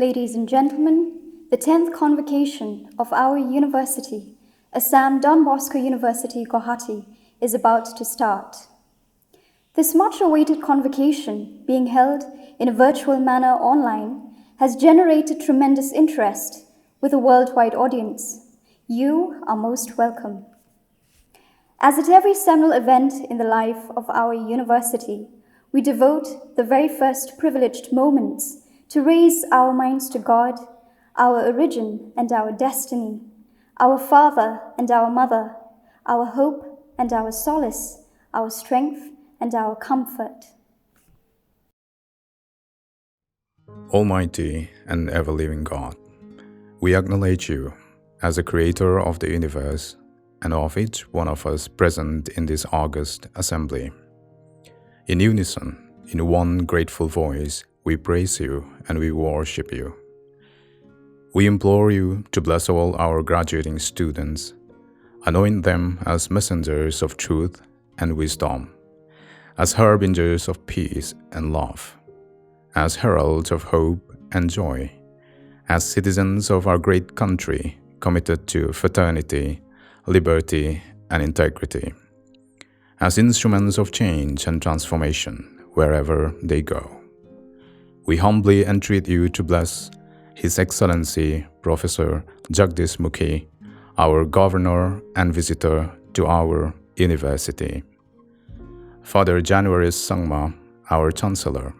Ladies and gentlemen, the 10th Convocation of our university, Assam Don Bosco University, Guwahati, is about to start. This much-awaited convocation, being held in a virtual manner online, has generated tremendous interest with a worldwide audience. You are most welcome. As at every seminal event in the life of our university, we devote the very first privileged moments to raise our minds to God, our origin and our destiny, our Father and our Mother, our hope and our solace, our strength and our comfort. Almighty and ever-living God, we acknowledge you as the creator of the universe and of each one of us present in this august assembly. In unison, in one grateful voice, we praise you and we worship you. We implore you to bless all our graduating students, anoint them as messengers of truth and wisdom, as harbingers of peace and love, as heralds of hope and joy, as citizens of our great country committed to fraternity, liberty, and integrity, as instruments of change and transformation wherever they go. We humbly entreat you to bless His Excellency Professor Jagdish Mukhi, our Governor and visitor to our university, Father Januaris Sangma, our Chancellor,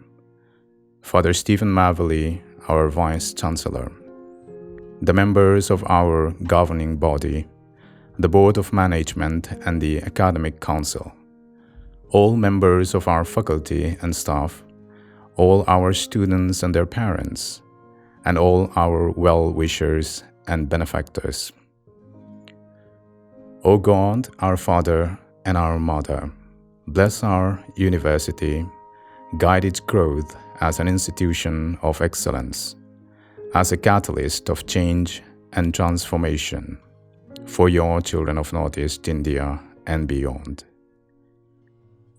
Father Stephen Mavely, our Vice Chancellor, the members of our governing body, the Board of Management and the Academic Council, all members of our faculty and staff, all our students and their parents, and all our well-wishers and benefactors. O God, our Father and our Mother, bless our university, guide its growth as an institution of excellence, as a catalyst of change and transformation for your children of Northeast India and beyond.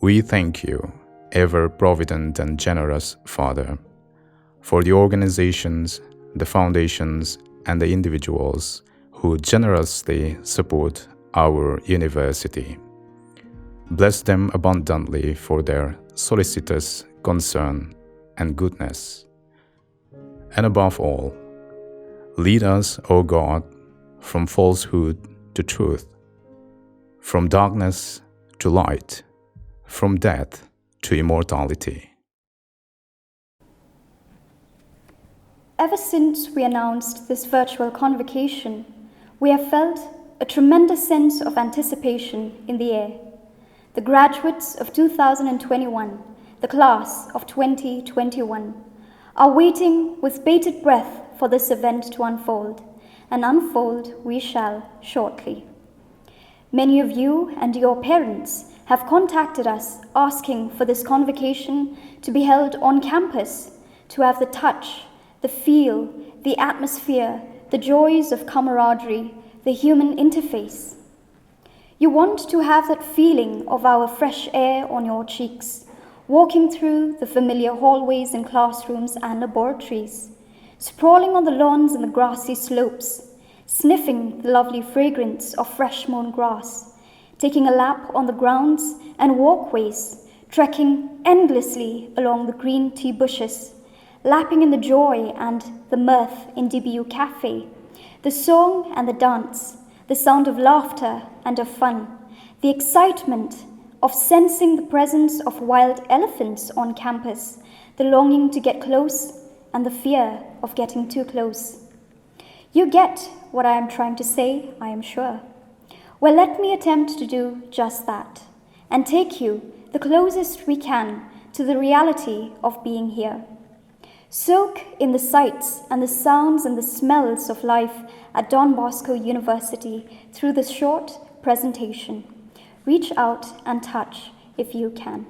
We thank you, ever-provident and generous Father, for the organizations, the foundations, and the individuals who generously support our university. Bless them abundantly for their solicitous concern and goodness. And above all, lead us, O God, from falsehood to truth, from darkness to light, from death to immortality. Ever since we announced this virtual convocation, we have felt a tremendous sense of anticipation in the air. The graduates of 2021, the class of 2021, are waiting with bated breath for this event to unfold, and unfold we shall shortly. Many of you and your parents have contacted us asking for this convocation to be held on campus, to have the touch, the feel, the atmosphere, the joys of camaraderie, the human interface. You want to have that feeling of our fresh air on your cheeks, walking through the familiar hallways in classrooms and laboratories, sprawling on the lawns and the grassy slopes, sniffing the lovely fragrance of fresh mown grass, taking a lap on the grounds and walkways, trekking endlessly along the green tea bushes, lapping in the joy and the mirth in DBU Cafe, the song and the dance, the sound of laughter and of fun, the excitement of sensing the presence of wild elephants on campus, the longing to get close and the fear of getting too close. You get what I am trying to say, I am sure. Well, let me attempt to do just that and take you the closest we can to the reality of being here. Soak in the sights and the sounds and the smells of life at Don Bosco University through this short presentation. Reach out and touch if you can.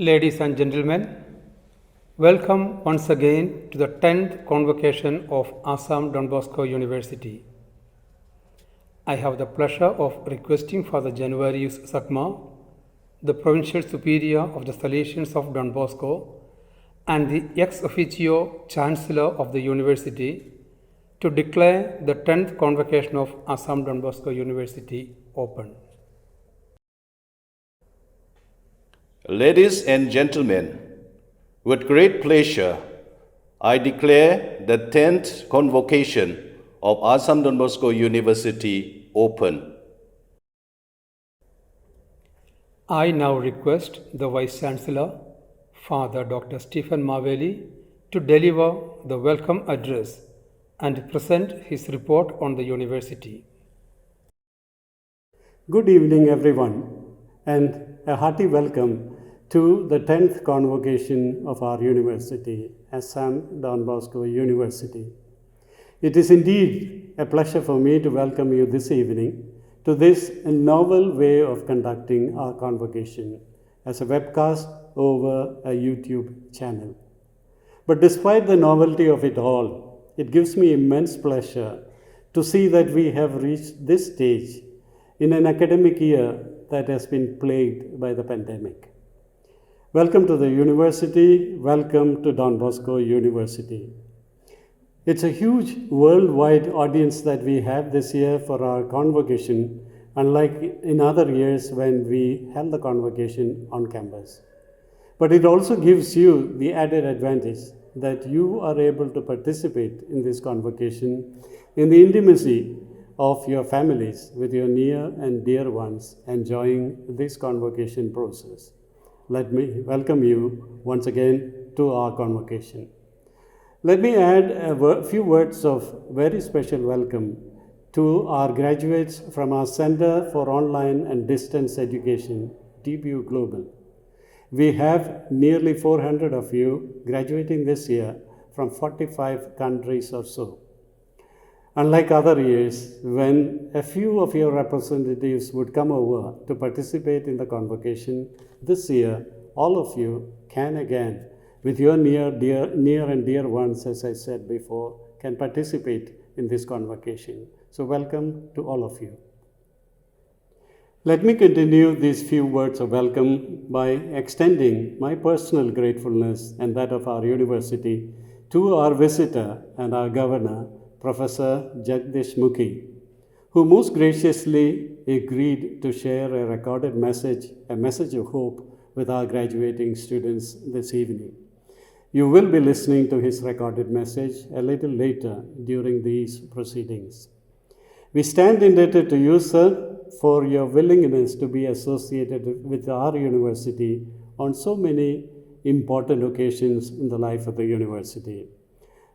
Ladies and gentlemen, welcome once again to the 10th Convocation of Assam Don Bosco University. I have the pleasure of requesting Father Januarius Sakma, the Provincial Superior of the Salesians of Don Bosco and the ex officio Chancellor of the University, to declare the 10th Convocation of Assam Don Bosco University open. Ladies and gentlemen, with great pleasure, I declare the 10th Convocation of Assam Don Bosco University open. I now request the Vice Chancellor, Father Dr. Stephen Maveli, to deliver the welcome address and present his report on the university. Good evening, everyone, and a hearty welcome to the 10th Convocation of our university, Assam Don Bosco University. It is indeed a pleasure for me to welcome you this evening to this novel way of conducting our convocation as a webcast over a YouTube channel. But despite the novelty of it all, it gives me immense pleasure to see that we have reached this stage in an academic year that has been plagued by the pandemic. Welcome to the university, welcome to Don Bosco University. It's a huge worldwide audience that we have this year for our convocation, unlike in other years when we held the convocation on campus. But it also gives you the added advantage that you are able to participate in this convocation in the intimacy of your families with your near and dear ones enjoying this convocation process. Let me welcome you once again to our convocation. Let me add a few words of very special welcome to our graduates from our Center for Online and Distance Education, ADBU Global. We have nearly 400 of you graduating this year from 45 countries or so. Unlike other years, when a few of your representatives would come over to participate in the convocation, this year, all of you can again, with your near and dear ones, as I said before, can participate in this convocation. So welcome to all of you. Let me continue these few words of welcome by extending my personal gratefulness and that of our university to our visitor and our governor, Professor Jagdish Mukhi, who most graciously agreed to share a recorded message, a message of hope with our graduating students this evening. You will be listening to his recorded message a little later during these proceedings. We stand indebted to you, sir, for your willingness to be associated with our university on so many important occasions in the life of the university.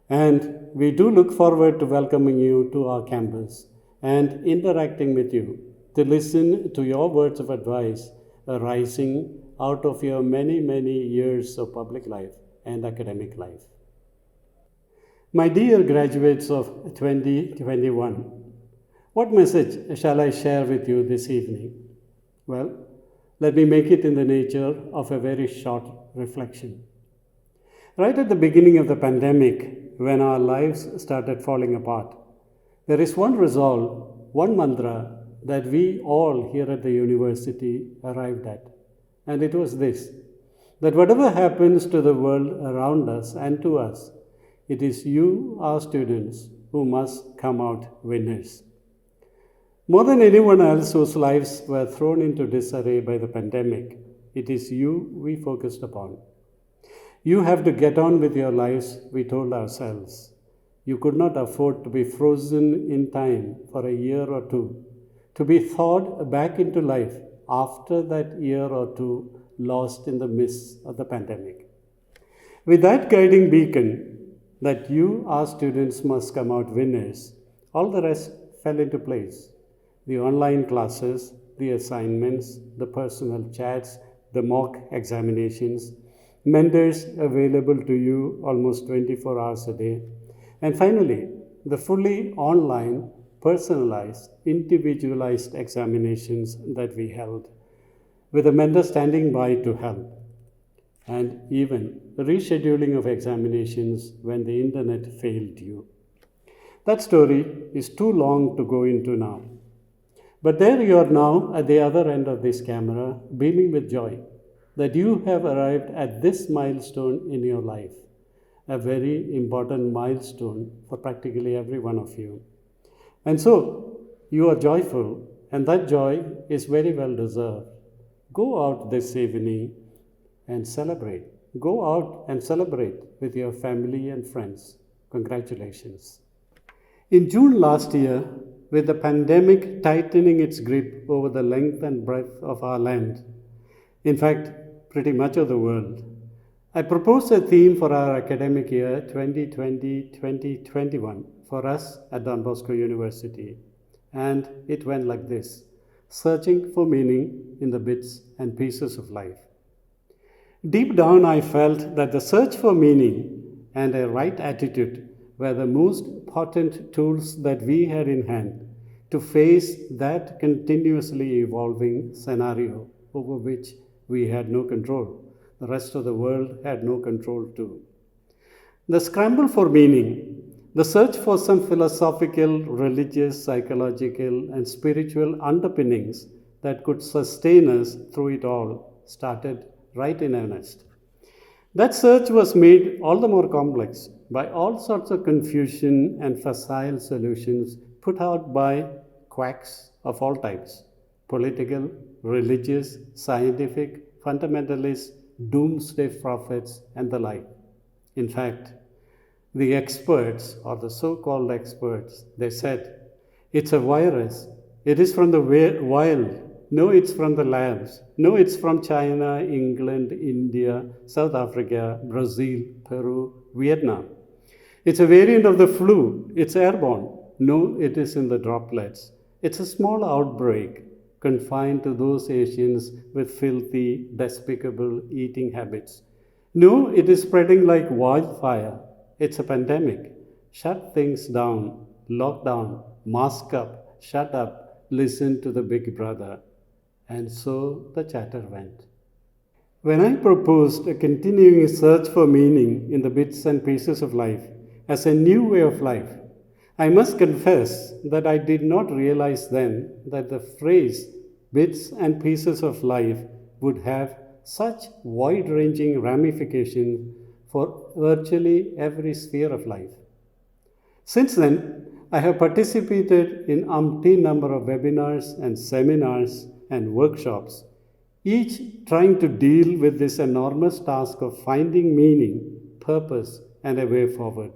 And we do look forward to welcoming you to our campus and interacting with you to listen to your words of advice arising out of your many, many years of public life and academic life. My dear graduates of 2021, what message shall I share with you this evening? Well, let me make it in the nature of a very short reflection. Right at the beginning of the pandemic, when our lives started falling apart, there is one resolve, one mantra that we all here at the university arrived at. And it was this, that whatever happens to the world around us and to us, it is you, our students, who must come out winners. More than anyone else whose lives were thrown into disarray by the pandemic, it is you we focused upon. You have to get on with your lives, we told ourselves. You could not afford to be frozen in time for a year or two, to be thawed back into life after that year or two lost in the mist of the pandemic. With that guiding beacon that you, our students, must come out winners, all the rest fell into place. The online classes, the assignments, the personal chats, the mock examinations, mentors available to you almost 24 hours a day, and finally, the fully online, personalized, individualized examinations that we held, with a mentor standing by to help, and even rescheduling of examinations when the internet failed you. That story is too long to go into now. But there you are now at the other end of this camera, beaming with joy that you have arrived at this milestone in your life, a very important milestone for practically every one of you. And so you are joyful, and that joy is very well deserved. Go out this evening and celebrate. Go out and celebrate with your family and friends. Congratulations. In June last year, with the pandemic tightening its grip over the length and breadth of our land, in fact, pretty much of the world, I proposed a theme for our academic year 2020-2021 for us at Don Bosco University. And it went like this: searching for meaning in the bits and pieces of life. Deep down, I felt that the search for meaning and a right attitude were the most potent tools that we had in hand to face that continuously evolving scenario over which we had no control. The rest of the world had no control too. The scramble for meaning, the search for some philosophical, religious, psychological, and spiritual underpinnings that could sustain us through it all started right in earnest. That search was made all the more complex by all sorts of confusion and facile solutions put out by quacks of all types: political, religious, scientific, fundamentalist, doomsday prophets, and the like. In fact, the experts, or the so-called experts, they said, it's a virus. It is from the wild. No, it's from the labs. No, it's from China, England, India, South Africa, Brazil, Peru, Vietnam. It's a variant of the flu. It's airborne. No, it is in the droplets. It's a small outbreak confined to those Asians with filthy, despicable eating habits. No, it is spreading like wildfire. It's a pandemic. Shut things down, lock down, mask up, shut up, listen to the big brother. And so the chatter went. When I proposed a continuing search for meaning in the bits and pieces of life as a new way of life, I must confess that I did not realize then that the phrase bits and pieces of life would have such wide ranging ramifications for virtually every sphere of life. Since then, I have participated in umpteen number of webinars and seminars and workshops, each trying to deal with this enormous task of finding meaning, purpose, and a way forward.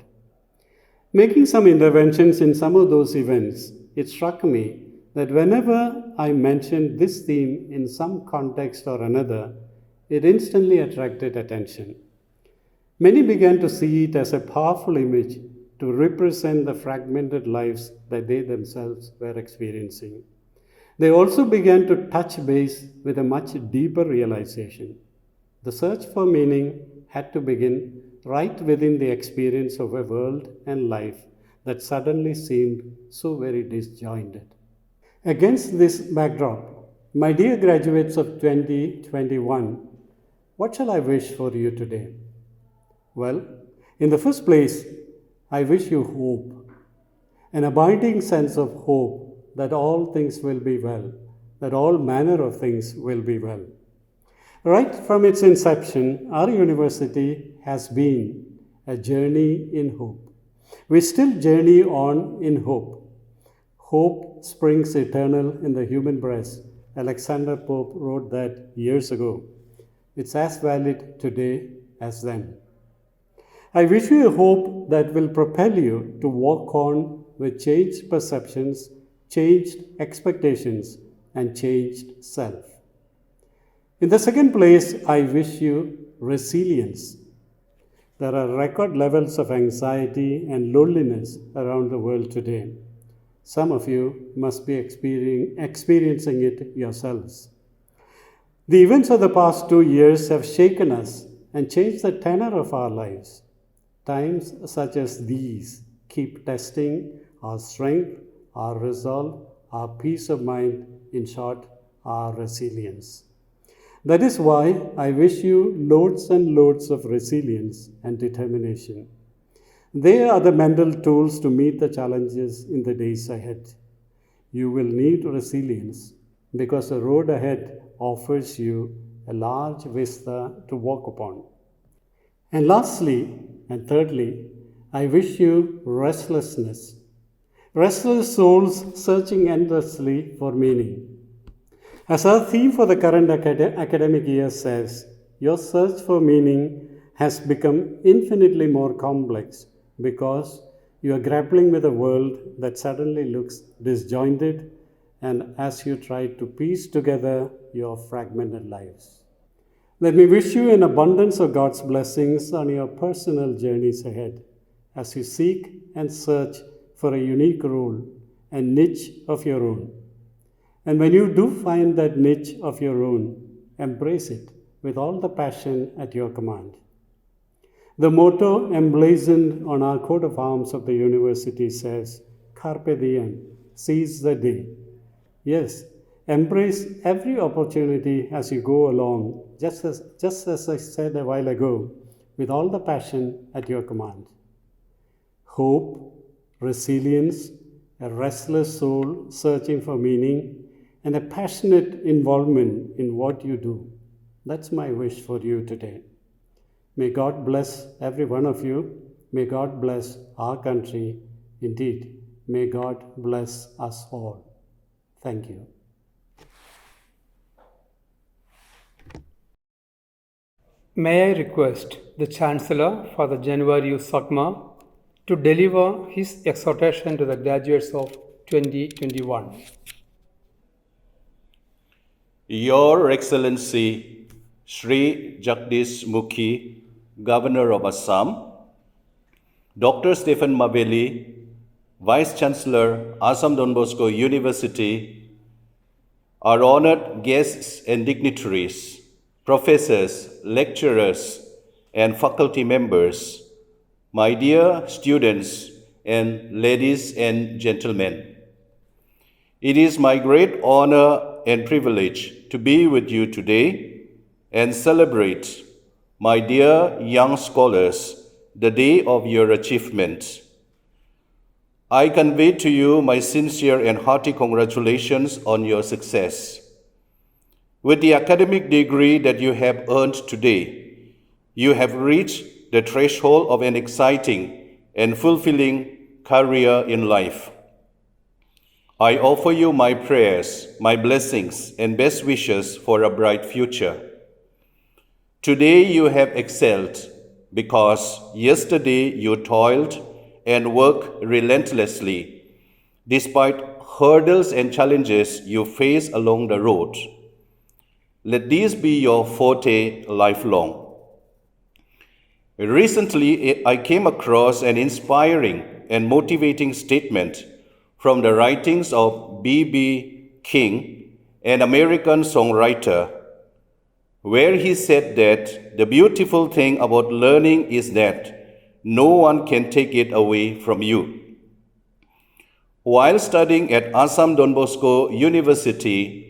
Making some interventions in some of those events, it struck me that whenever I mentioned this theme in some context or another, it instantly attracted attention. Many began to see it as a powerful image to represent the fragmented lives that they themselves were experiencing. They also began to touch base with a much deeper realization. The search for meaning had to begin right within the experience of a world and life that suddenly seemed so very disjointed. Against this backdrop, my dear graduates of 2021, what shall I wish for you today? Well, in the first place, I wish you hope, an abiding sense of hope that all things will be well, that all manner of things will be well. Right from its inception, our university has been a journey in hope. We still journey on in hope. Hope springs eternal in the human breast. Alexander Pope wrote that years ago. It's as valid today as then. I wish you a hope that will propel you to walk on with changed perceptions, changed expectations, and changed self. In the second place, I wish you resilience. There are record levels of anxiety and loneliness around the world today. Some of you must be experiencing it yourselves. The events of the past 2 years have shaken us and changed the tenor of our lives. Times such as these keep testing our strength, our resolve, our peace of mind, in short, our resilience. That is why I wish you loads and loads of resilience and determination. They are the mental tools to meet the challenges in the days ahead. You will need resilience because the road ahead offers you a large vista to walk upon. And lastly, and thirdly, I wish you restlessness. Restless souls searching endlessly for meaning. As our theme for the current academic year says, your search for meaning has become infinitely more complex because you are grappling with a world that suddenly looks disjointed, and as you try to piece together your fragmented lives. Let me wish you an abundance of God's blessings on your personal journeys ahead as you seek and search for a unique role and niche of your own. And when you do find that niche of your own, embrace it with all the passion at your command. The motto emblazoned on our coat of arms of the university says, Carpe diem, seize the day. Yes, embrace every opportunity as you go along, just as I said a while ago, with all the passion at your command. Hope, resilience, a restless soul searching for meaning, and a passionate involvement in what you do. That's my wish for you today. May God bless every one of you. May God bless our country. Indeed, may God bless us all. Thank you. May I request the Chancellor, Father Januarius Sakma, to deliver his exhortation to the graduates of 2021. Your Excellency, Sri Jagdish Mukhi, Governor of Assam, Dr. Stephen Mabeli, Vice Chancellor, Assam Don Bosco University, our honored guests and dignitaries, professors, lecturers, and faculty members, my dear students and ladies and gentlemen. It is my great honor and privilege to be with you today and celebrate, my dear young scholars, the day of your achievement. I convey to you my sincere and hearty congratulations on your success. With the academic degree that you have earned today, you have reached the threshold of an exciting and fulfilling career in life. I offer you my prayers, my blessings, and best wishes for a bright future. Today you have excelled because yesterday you toiled and worked relentlessly, despite hurdles and challenges you face along the road. Let these be your forte lifelong. Recently, I came across an inspiring and motivating statement from the writings of B.B. King, an American songwriter, where he said that the beautiful thing about learning is that no one can take it away from you. While studying at Assam Don Bosco University,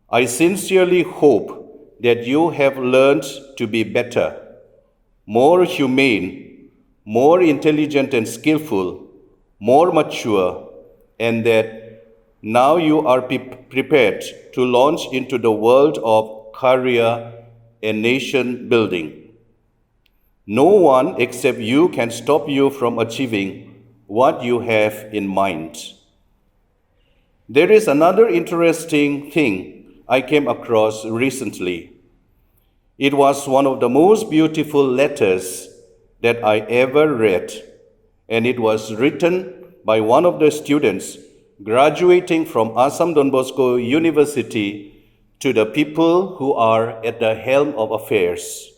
I sincerely hope that you have learned to be better, more humane, more intelligent and skillful, more mature, and that now you are prepared to launch into the world of career and nation building. No one except you can stop you from achieving what you have in mind. There is another interesting thing I came across recently. It was one of the most beautiful letters that I ever read, and it was written by one of the students graduating from Assam Don Bosco University to the people who are at the helm of affairs.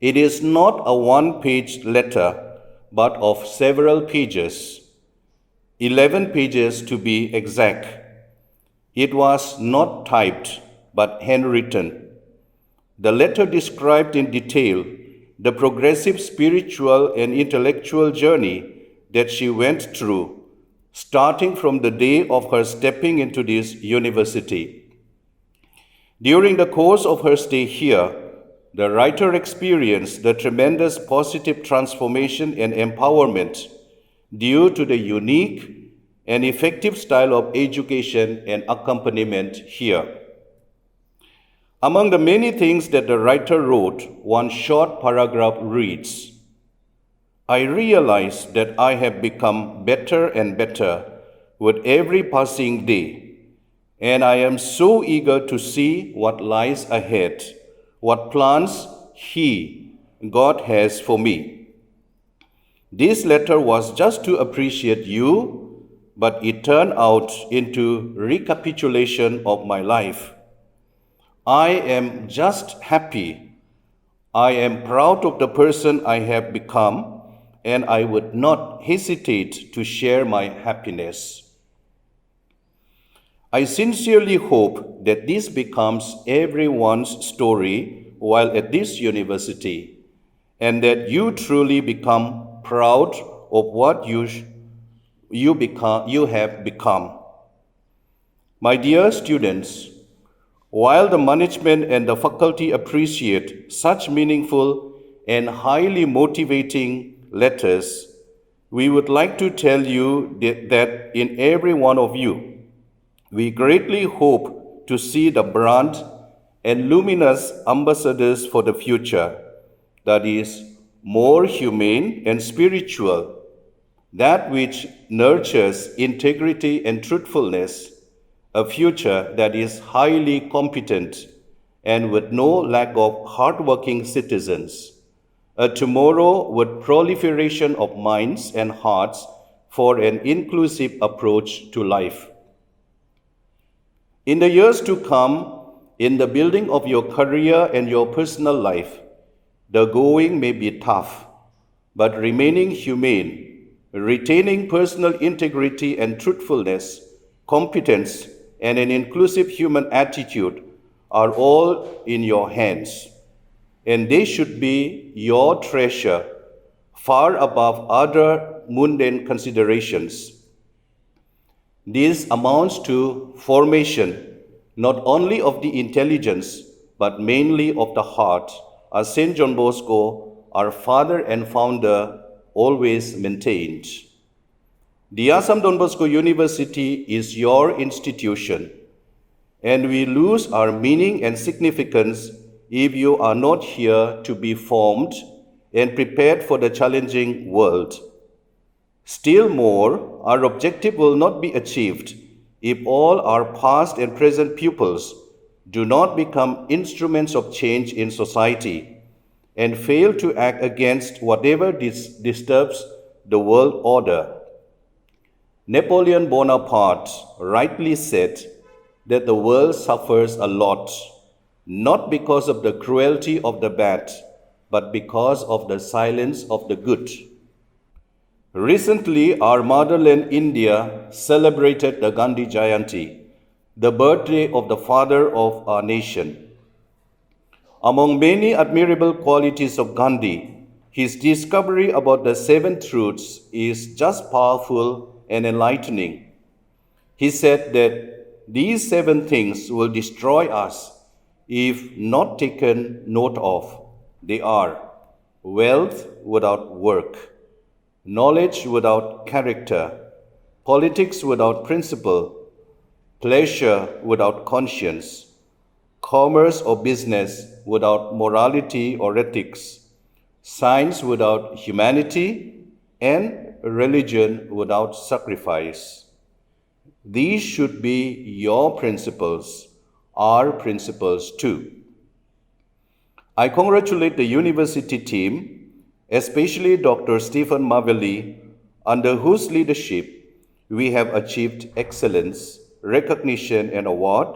It is not a one-page letter, but of several pages, 11 pages to be exact. It was not typed, but handwritten. The letter described in detail the progressive spiritual and intellectual journey that she went through, starting from the day of her stepping into this university. During the course of her stay here, the writer experienced the tremendous positive transformation and empowerment due to the unique and effective style of education and accompaniment here. Among the many things that the writer wrote, one short paragraph reads, "I realize that I have become better and better with every passing day, and I am so eager to see what lies ahead, what plans God has for me." This letter was just to appreciate you, but it turned out into recapitulation of my life. I am just happy. I am proud of the person I have become, and I would not hesitate to share my happiness. I sincerely hope that this becomes everyone's story while at this university, and that you truly become proud of what you have become. My dear students, while the management and the faculty appreciate such meaningful and highly motivating letters, we would like to tell you that in every one of you, we greatly hope to see the brand and luminous ambassadors for the future, that is, more humane and spiritual, that which nurtures integrity and truthfulness, a future that is highly competent and with no lack of hardworking citizens, a tomorrow with proliferation of minds and hearts for an inclusive approach to life. In the years to come, in the building of your career and your personal life, the going may be tough, but remaining humane, retaining personal integrity and truthfulness, competence, and an inclusive human attitude are all in your hands, and they should be your treasure far above other mundane considerations. This amounts to formation not only of the intelligence, but mainly of the heart, as St. John Bosco, our father and founder, always maintained. The Assam Don Bosco University is your institution, and we lose our meaning and significance if you are not here to be formed and prepared for the challenging world. Still more, our objective will not be achieved if all our past and present pupils do not become instruments of change in society and fail to act against whatever disturbs the world order. Napoleon Bonaparte rightly said that the world suffers a lot, not because of the cruelty of the bad, but because of the silence of the good. Recently, our motherland India celebrated the Gandhi Jayanti, the birthday of the father of our nation. Among many admirable qualities of Gandhi, his discovery about the seven truths is just powerful and enlightening. He said that these seven things will destroy us if not taken note of. They are wealth without work, knowledge without character, politics without principle, pleasure without conscience, commerce or business without morality or ethics, science without humanity, and religion without sacrifice. These should be your principles, our principles too. I congratulate the university team, especially Dr. Stephen Mavelli, under whose leadership we have achieved excellence, recognition, and award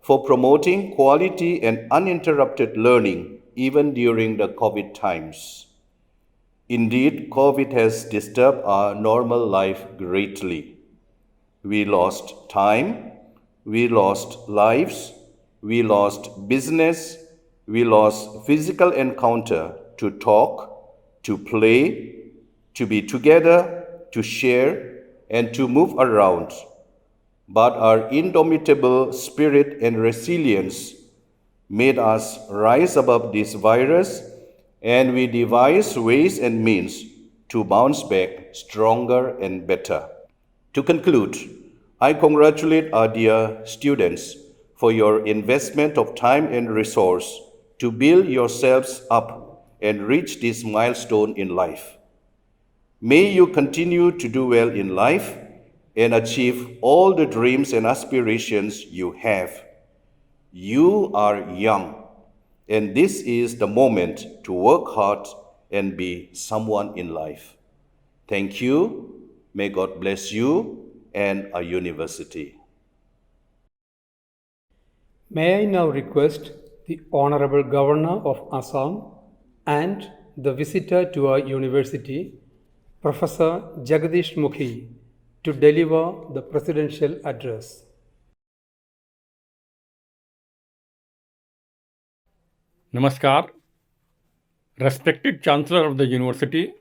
for promoting quality and uninterrupted learning even during the COVID times. Indeed, COVID has disturbed our normal life greatly. We lost time, we lost lives, we lost business, we lost physical encounter to talk, to play, to be together, to share, and to move around. But our indomitable spirit and resilience made us rise above this virus, and we devised ways and means to bounce back stronger and better. To conclude, I congratulate our dear students for your investment of time and resource to build yourselves up and reach this milestone in life. May you continue to do well in life and achieve all the dreams and aspirations you have. You are young, and this is the moment to work hard and be someone in life. Thank you. May God bless you and our university. May I now request the Honorable Governor of Assam and the visitor to our university, Professor Jagadish Mukhi, to deliver the presidential address. Namaskar, respected Chancellor of the University,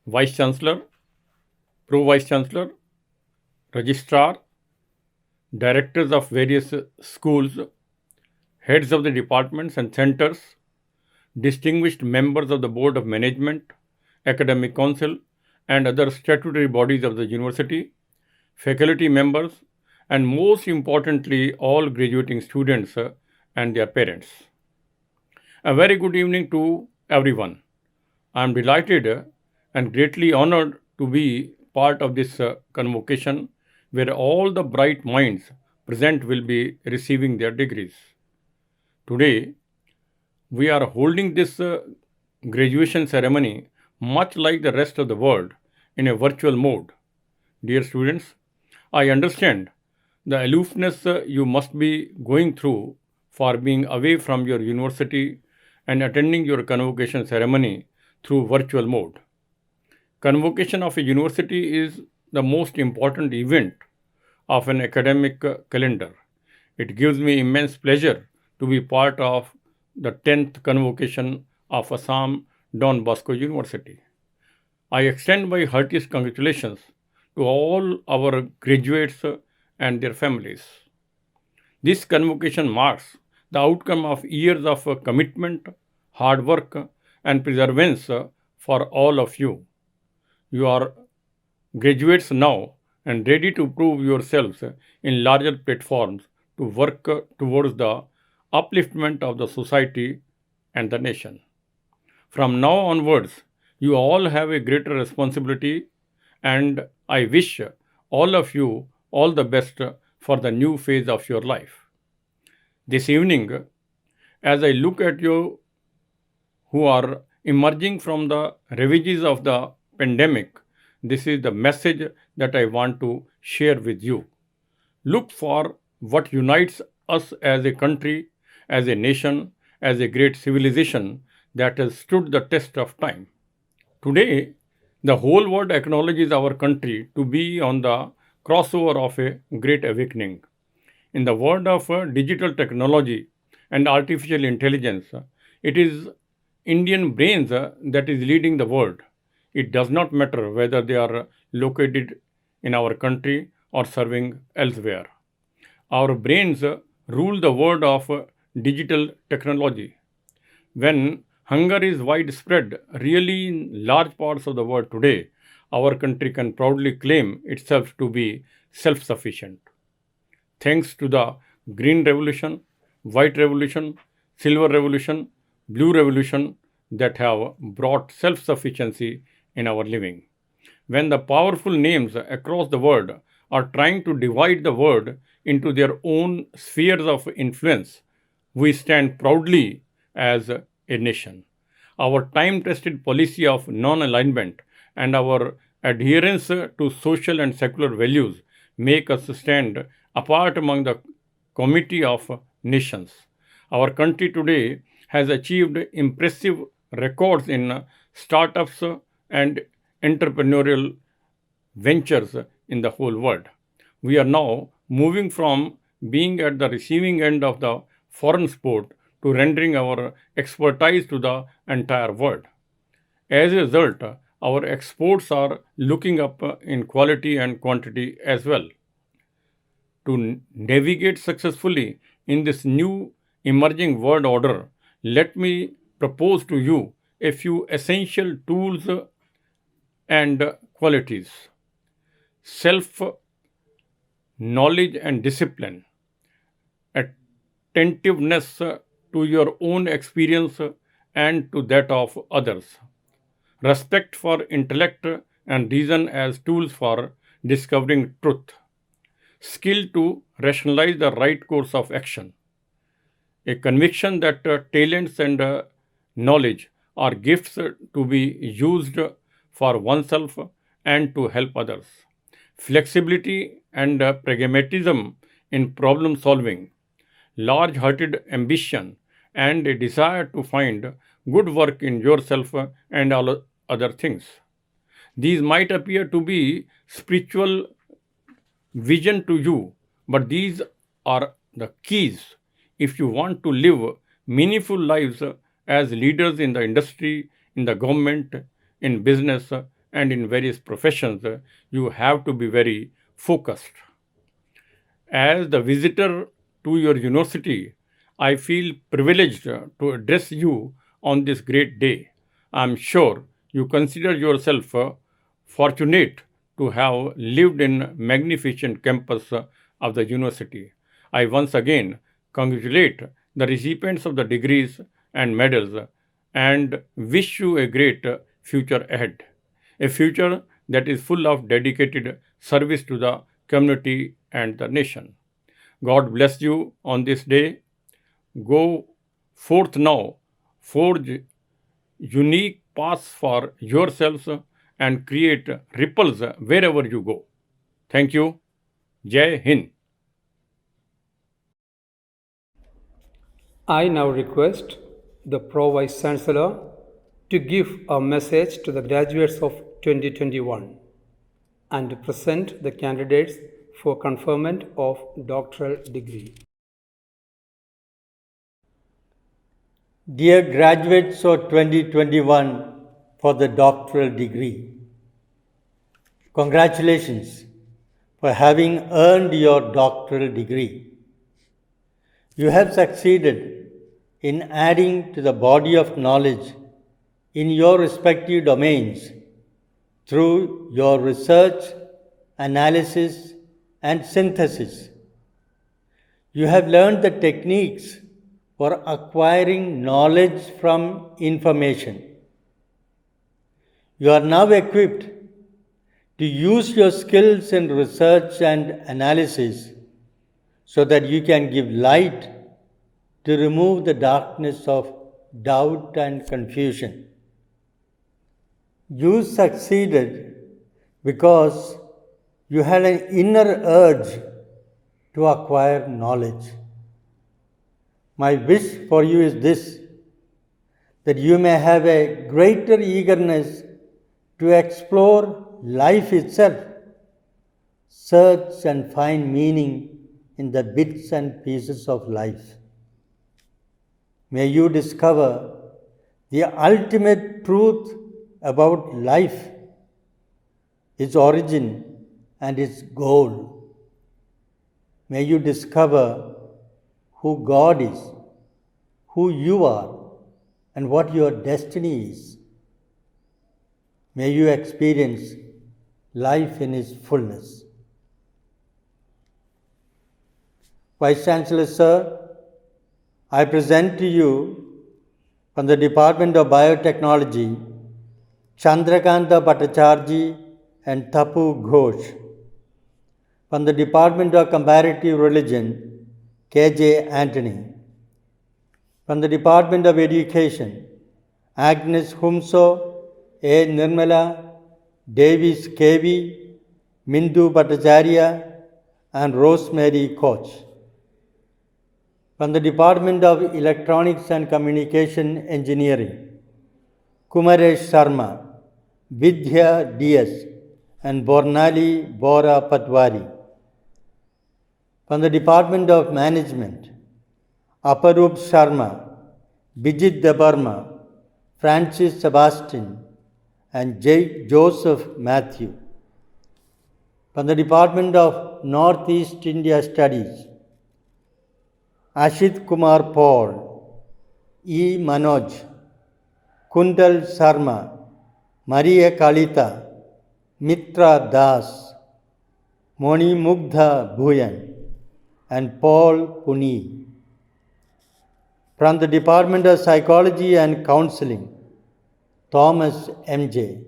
Vice Chancellor, Pro-Vice Chancellor, Registrar, Directors of various schools, Heads of the departments and centers, distinguished members of the Board of Management, Academic Council, and other statutory bodies of the university, faculty members, and most importantly, all graduating students and their parents. A very good evening to everyone. I am delighted and greatly honored to be part of this convocation where all the bright minds present will be receiving their degrees. Today, we are holding this graduation ceremony much like the rest of the world in a virtual mode. Dear students, I understand the aloofness you must be going through for being away from your university and attending your convocation ceremony through virtual mode. Convocation of a university is the most important event of an academic calendar. It gives me immense pleasure to be part of the 10th Convocation of Assam Don Bosco University. I extend my heartiest congratulations to all our graduates and their families. This convocation marks the outcome of years of commitment, hard work, and perseverance for all of you. You are graduates now and ready to prove yourselves in larger platforms to work towards the upliftment of the society and the nation. From now onwards, you all have a greater responsibility, and I wish all of you all the best for the new phase of your life. This evening, as I look at you who are emerging from the ravages of the pandemic, this is the message that I want to share with you. Look for what unites us as a country, as a nation, as a great civilization that has stood the test of time. Today, the whole world acknowledges our country to be on the crossover of a great awakening. In the world of digital technology and artificial intelligence, it is Indian brains that is leading the world. It does not matter whether they are located in our country or serving elsewhere. Our brains rule the world of digital technology. When hunger is widespread, really in large parts of the world today, our country can proudly claim itself to be self sufficient. Thanks to the Green Revolution, White Revolution, Silver Revolution, Blue Revolution that have brought self sufficiency in our living. When the powerful names across the world are trying to divide the world into their own spheres of influence, we stand proudly as a nation. Our time tested policy of non alignment and our adherence to social and secular values make us stand apart among the committee of nations. Our country today has achieved impressive records in startups and entrepreneurial ventures in the whole world. We are now moving from being at the receiving end of the foreign sport to rendering our expertise to the entire world. As a result, our exports are looking up in quality and quantity as well. To navigate successfully in this new emerging world order, let me propose to you a few essential tools and qualities: self knowledge and discipline, attentiveness to your own experience and to that of others, respect for intellect and reason as tools for discovering truth, skill to rationalize the right course of action, a conviction that talents and knowledge are gifts to be used for oneself and to help others, flexibility and pragmatism in problem solving, large hearted ambition, and a desire to find good work in yourself and all other things. These might appear to be spiritual vision to you, but these are the keys if you want to live meaningful lives as leaders in the industry, in the government, in business, and in various professions. You have to be very focused. As the visitor to your university, I feel privileged to address you on this great day. I am sure you consider yourself fortunate to have lived in magnificent campus of the university. I once again congratulate the recipients of the degrees and medals and wish you a great future ahead, a future that is full of dedicated service to the community and the nation. God bless you on this day. Go forth now, forge unique paths for yourselves and create ripples wherever you go. Thank you. Jai Hind. I now request the Pro Vice Chancellor to give a message to the graduates of 2021 and present the candidates for conferment of doctoral degree. Dear graduates of 2021 for the doctoral degree, congratulations for having earned your doctoral degree. You have succeeded in adding to the body of knowledge in your respective domains through your research, analysis, and synthesis. You have learned the techniques for acquiring knowledge from information. You are now equipped to use your skills in research and analysis so that you can give light to remove the darkness of doubt and confusion. You succeeded because you had an inner urge to acquire knowledge. My wish for you is this, that you may have a greater eagerness to explore life itself, search and find meaning in the bits and pieces of life. May you discover the ultimate truth about life, its origin and its goal. May you discover who God is, who you are, and what your destiny is. May you experience life in its fullness. Vice Chancellor, Sir, I present to you from the Department of Biotechnology, Chandrakanta Bhattacharjee and Tapu Ghosh. From the Department of Comparative Religion, K.J. Anthony. From the Department of Education, Agnes Humso, A. Nirmala, Davis K.V., Mindu Bhattacharya, and Rosemary Koch. From the Department of Electronics and Communication Engineering, Kumaresh Sharma, Vidya D.S., and Bornali Bora Patwari. From the Department of Management, Aparup Sharma, Bijit Debarma, Francis Sebastian, and Joseph Matthew. From the Department of Northeast India Studies, Ashit Kumar Paul, E. Manoj, Kundal Sharma, Maria Kalita, Mitra Das, Moni Mugdha Bhuyan, and Paul Puni. From the Department of Psychology and Counseling, Thomas M.J.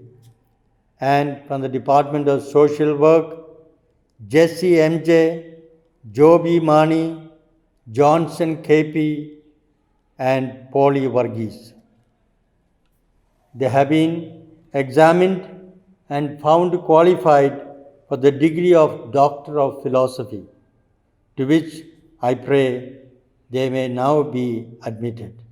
And from the Department of Social Work, Jesse M.J., Joby Mani, Johnson K.P., and Polly Varghese. They have been examined and found qualified for the degree of Doctor of Philosophy, to which I pray they may now be admitted.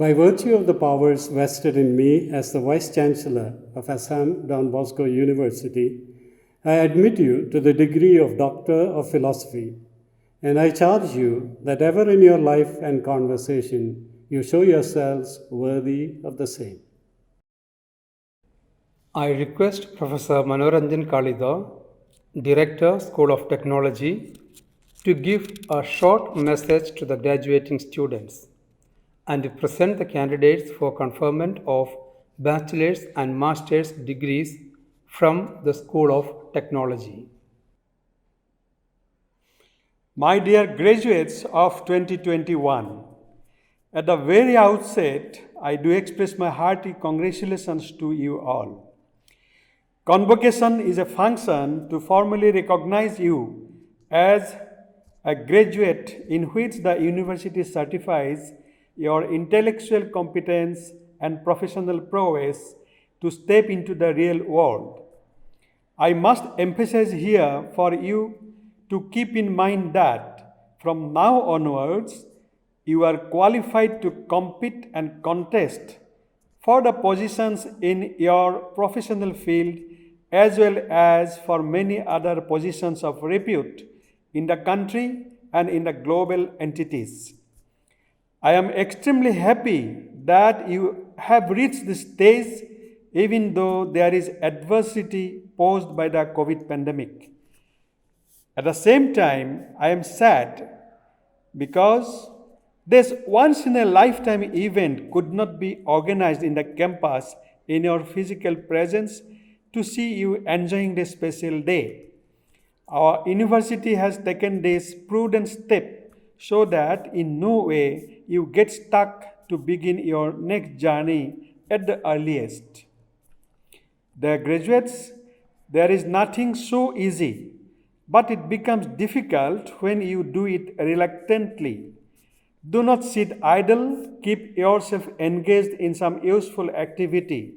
By virtue of the powers vested in me as the Vice Chancellor of Assam Don Bosco University, I admit you to the degree of Doctor of Philosophy, and I charge you that ever in your life and conversation you show yourselves worthy of the same. I request Professor Manoranjan Kalida, Director, School of Technology, to give a short message to the graduating students and to present the candidates for conferment of bachelor's and master's degrees from the School of Technology. My dear graduates of 2021, at the very outset, I do express my hearty congratulations to you all. Convocation is a function to formally recognize you as a graduate in which the university certifies your intellectual competence and professional prowess to step into the real world. I must emphasize here for you to keep in mind that from now onwards, you are qualified to compete and contest for the positions in your professional field as well as for many other positions of repute in the country and in the global entities. I am extremely happy that you have reached this stage even though there is adversity posed by the COVID pandemic. At the same time, I am sad because this once in a lifetime event could not be organized in the campus in your physical presence to see you enjoying this special day. Our university has taken this prudent step so that in no way you get stuck to begin your next journey at the earliest. Dear graduates, there is nothing so easy, but it becomes difficult when you do it reluctantly. Do not sit idle, keep yourself engaged in some useful activity.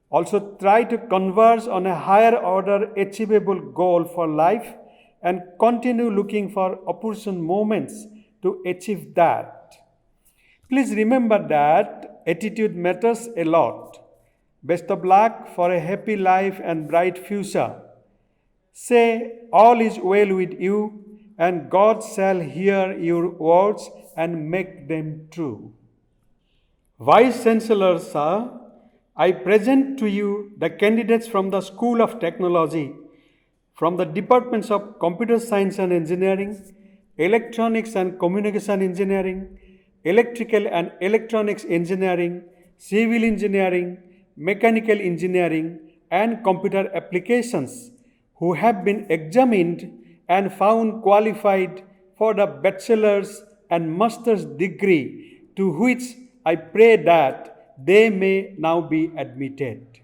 Also, try to converge on a higher order achievable goal for life and continue looking for opportune moments to achieve that. Please remember that attitude matters a lot. Best of luck for a happy life and bright future. Say, all is well with you, and God shall hear your words and make them true. Vice Chancellor, sir, I present to you the candidates from the School of Technology, from the Departments of Computer Science and Engineering, Electronics and Communication Engineering, Electrical and Electronics Engineering, Civil Engineering, Mechanical Engineering, and Computer Applications, who have been examined and found qualified for the bachelor's and master's degree, to which I pray that they may now be admitted.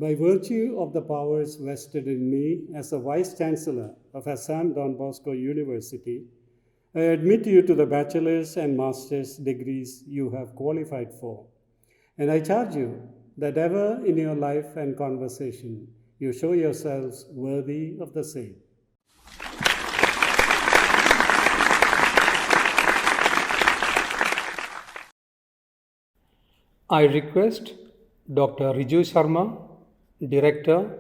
By virtue of the powers vested in me as the Vice Chancellor of Assam Don Bosco University, I admit you to the bachelor's and master's degrees you have qualified for, and I charge you that ever in your life and conversation you show yourselves worthy of the same. I request Dr. Riju Sharma, Director,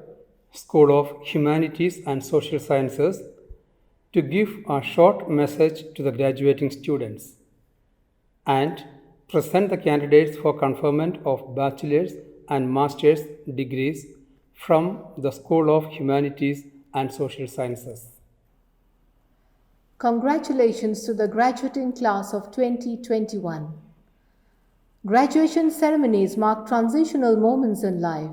School of Humanities and Social Sciences, to give a short message to the graduating students and present the candidates for conferment of bachelor's and master's degrees from the School of Humanities and Social Sciences. Congratulations to the graduating class of 2021. Graduation ceremonies mark transitional moments in life.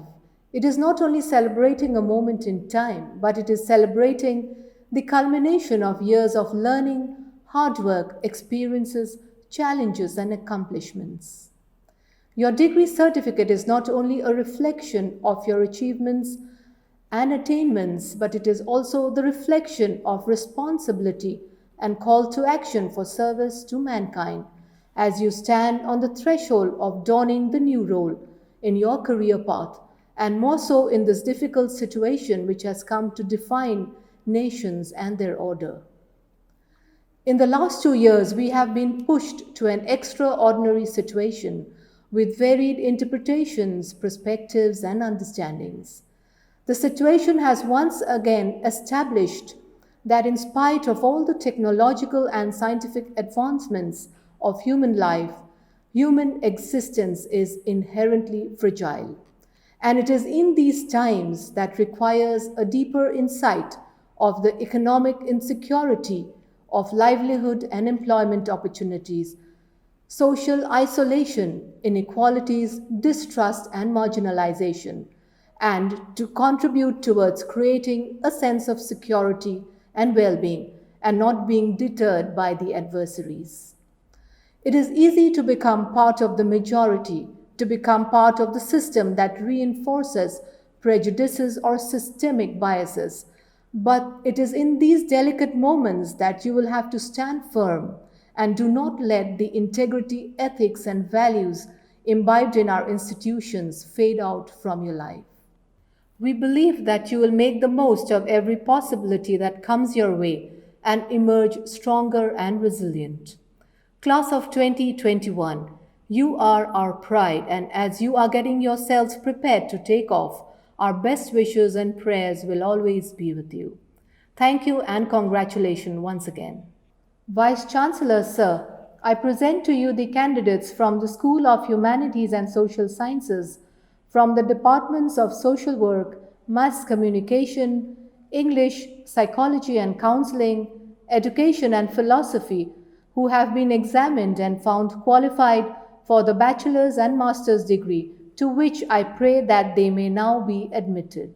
It is not only celebrating a moment in time, but it is celebrating the culmination of years of learning, hard work, experiences, challenges, and accomplishments. Your degree certificate is not only a reflection of your achievements and attainments, but it is also the reflection of responsibility and call to action for service to mankind as you stand on the threshold of donning the new role in your career path, and more so in this difficult situation which has come to define nations and their order. In the last 2 years, we have been pushed to an extraordinary situation with varied interpretations, perspectives, and understandings. The situation has once again established that in spite of all the technological and scientific advancements of human life, human existence is inherently fragile. And it is in these times that requires a deeper insight of the economic insecurity of livelihood and employment opportunities, social isolation, inequalities, distrust, and marginalization, and to contribute towards creating a sense of security and well-being and not being deterred by the adversaries. It is easy to become part of the majority, to become part of the system that reinforces prejudices or systemic biases. But it is in these delicate moments that you will have to stand firm and do not let the integrity, ethics, and values imbibed in our institutions fade out from your life. We believe that you will make the most of every possibility that comes your way and emerge stronger and resilient. Class of 2021, you are our pride, and as you are getting yourselves prepared to take off, our best wishes and prayers will always be with you. Thank you and congratulations once again. Vice Chancellor, Sir, I present to you the candidates from the School of Humanities and Social Sciences, from the Departments of Social Work, Mass Communication, English, Psychology and Counseling, Education and Philosophy, who have been examined and found qualified for the bachelor's and master's degree, to which I pray that they may now be admitted.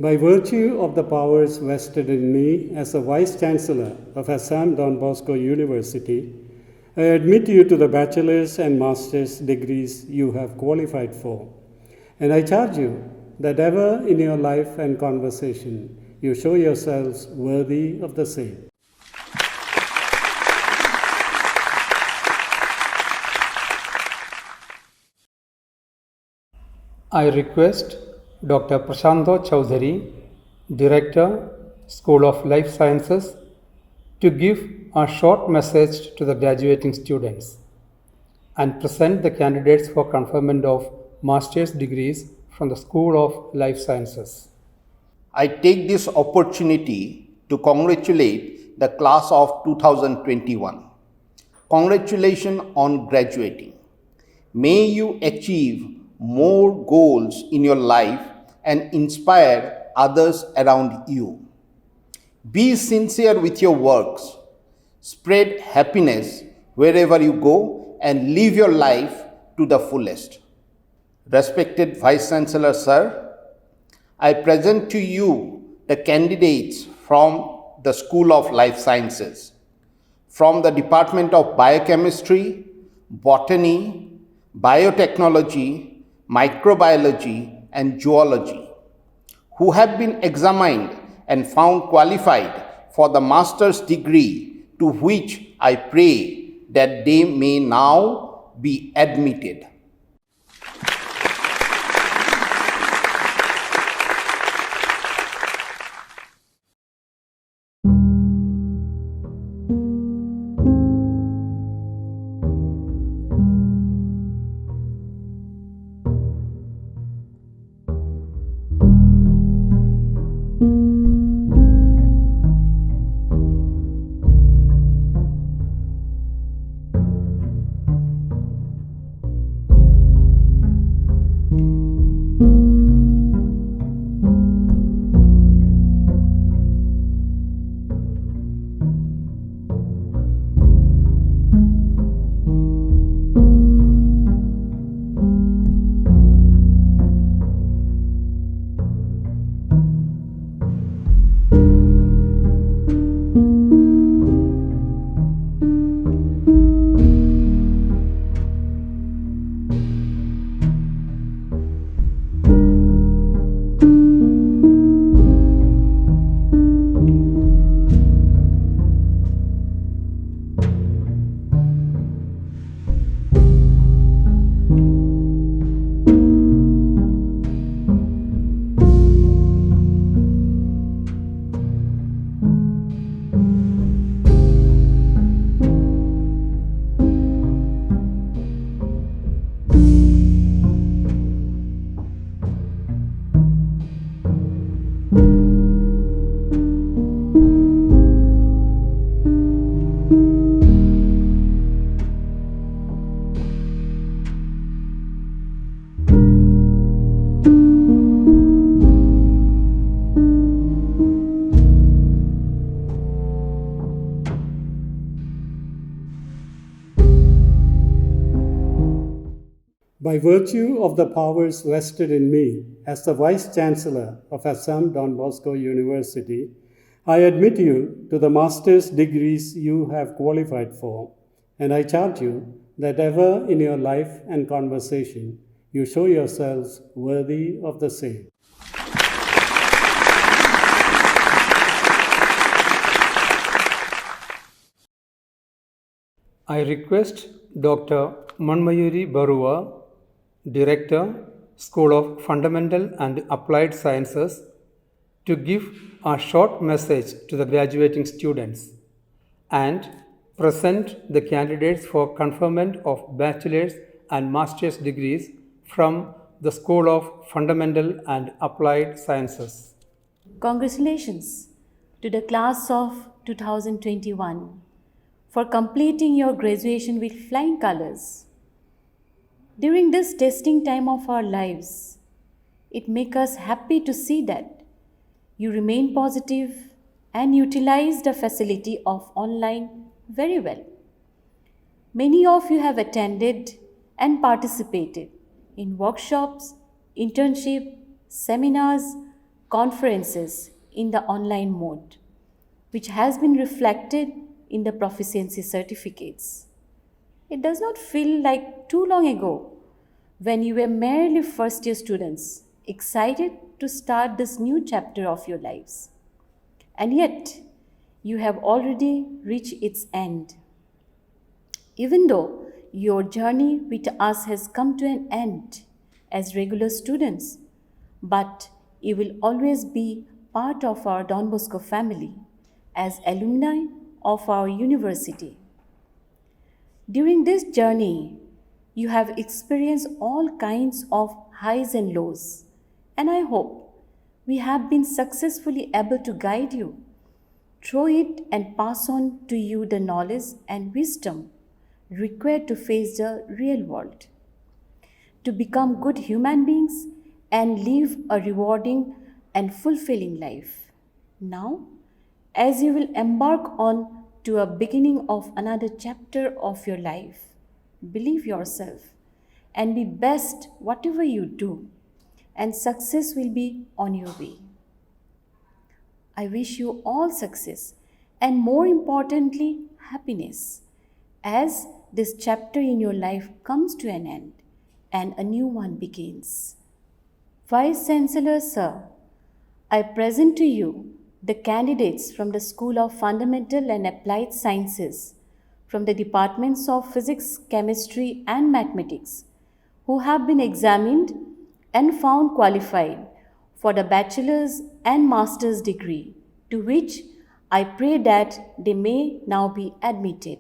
By virtue of the powers vested in me as the Vice Chancellor of Assam Don Bosco University, I admit you to the bachelor's and master's degrees you have qualified for, and I charge you that ever in your life and conversation you show yourselves worthy of the same. I request Dr. Prashanto Chowdhury, Director, School of Life Sciences, to give a short message to the graduating students and present the candidates for conferment of master's degrees from the School of Life Sciences. I take this opportunity to congratulate the class of 2021. Congratulations on graduating. May you achieve more goals in your life and inspire others around you. Be sincere with your works. Spread happiness wherever you go and live your life to the fullest. Respected Vice Chancellor, Sir, I present to you the candidates from the School of Life Sciences, from the Department of Biochemistry, Botany, Biotechnology, Microbiology, and Zoology, who have been examined and found qualified for the master's degree, to which I pray that they may now be admitted. By virtue of the powers vested in me as the Vice Chancellor of Assam Don Bosco University, I admit you to the master's degrees you have qualified for, and I charge you that ever in your life and conversation you show yourselves worthy of the same. I request Dr. Manmayuri Barua, Director, School of Fundamental and Applied Sciences, to give a short message to the graduating students and present the candidates for conferment of bachelor's and master's degrees from the School of Fundamental and Applied Sciences. Congratulations to the class of 2021 for completing your graduation with flying colors. During this testing time of our lives, it makes us happy to see that you remain positive and utilize the facility of online very well. Many of you have attended and participated in workshops, internship, seminars, conferences in the online mode, which has been reflected in the proficiency certificates. It does not feel like too long ago when you were merely first-year students, excited to start this new chapter of your lives. And yet, you have already reached its end. Even though your journey with us has come to an end as regular students, but you will always be part of our Don Bosco family as alumni of our university. During this journey, you have experienced all kinds of highs and lows, and I hope we have been successfully able to guide you through it and pass on to you the knowledge and wisdom required to face the real world, to become good human beings and live a rewarding and fulfilling life. Now, as you will embark on to a beginning of another chapter of your life, believe yourself, and be best whatever you do, and success will be on your way. I wish you all success and, more importantly, happiness as this chapter in your life comes to an end and a new one begins. Vice Chancellor Sir, I present to you the candidates from the School of Fundamental and Applied Sciences, from the departments of Physics, Chemistry, and Mathematics, who have been examined and found qualified for the bachelor's and master's degree, to which I pray that they may now be admitted.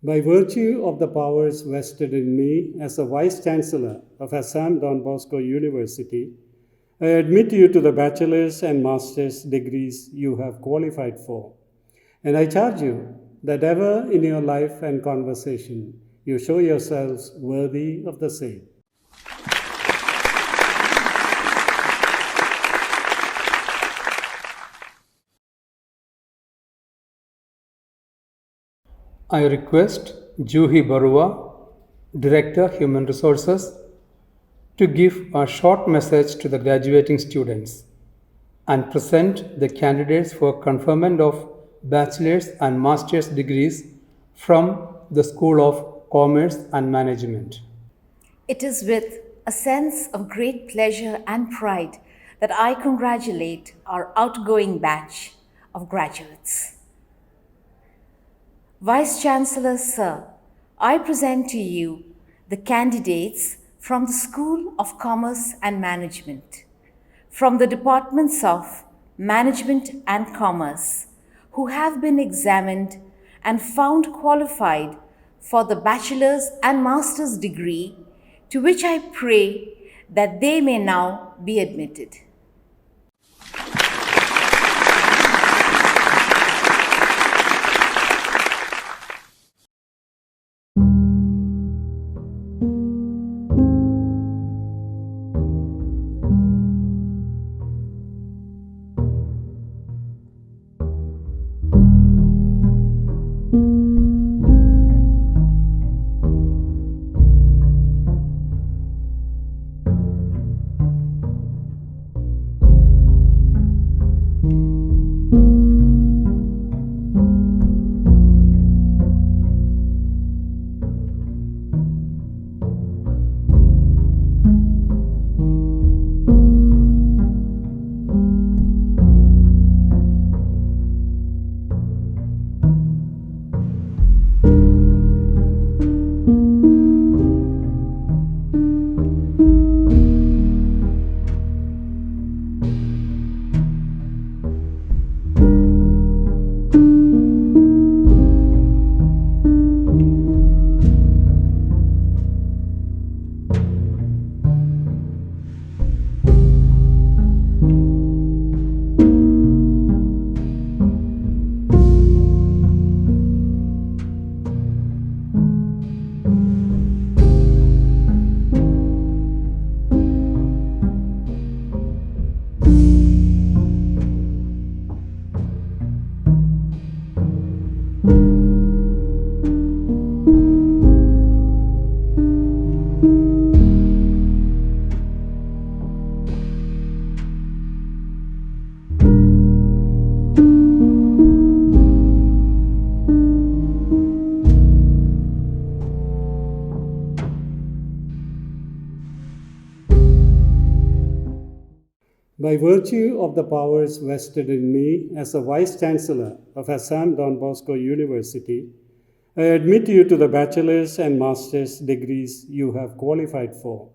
By virtue of the powers vested in me as the Vice Chancellor of Assam Don Bosco University, I admit you to the bachelor's and master's degrees you have qualified for. And I charge you that ever in your life and conversation you show yourselves worthy of the same. I request Juhi Barua, Director Human Resources, to give a short message to the graduating students and present the candidates for conferment of bachelor's and master's degrees from the School of Commerce and Management. It is with a sense of great pleasure and pride that I congratulate our outgoing batch of graduates. Vice Chancellor Sir, I present to you the candidates from the School of Commerce and Management, from the departments of Management and Commerce, who have been examined and found qualified for the bachelor's and master's degree, to which I pray that they may now be admitted. By virtue of the powers vested in me as a Vice Chancellor of Assam Don Bosco University, I admit you to the bachelor's and master's degrees you have qualified for,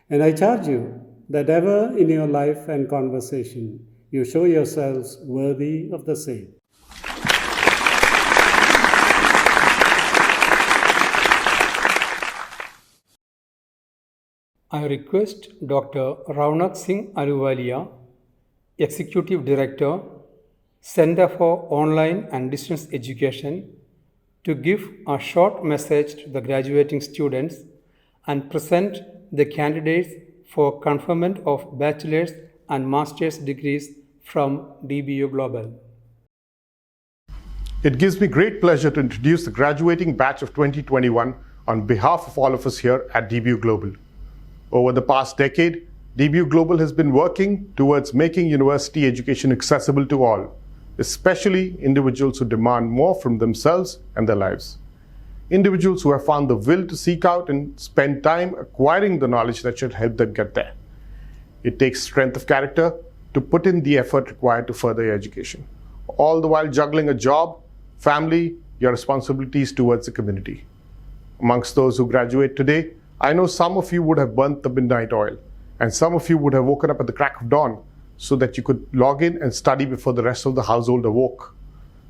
and I charge you that ever in your life and conversation you show yourselves worthy of the same. I request Dr. Raunak Singh Aluwalia, Executive Director, Center for Online and Distance Education, to give a short message to the graduating students and present the candidates for conferment of bachelor's and master's degrees from DBU Global. It gives me great pleasure to introduce the graduating batch of 2021 on behalf of all of us here at DBU Global. Over the past decade, DBU Global has been working towards making university education accessible to all, especially individuals who demand more from themselves and their lives. Individuals who have found the will to seek out and spend time acquiring the knowledge that should help them get there. It takes strength of character to put in the effort required to further your education, all the while juggling a job, family, your responsibilities towards the community. Amongst those who graduate today, I know some of you would have burnt the midnight oil, and some of you would have woken up at the crack of dawn so that you could log in and study before the rest of the household awoke,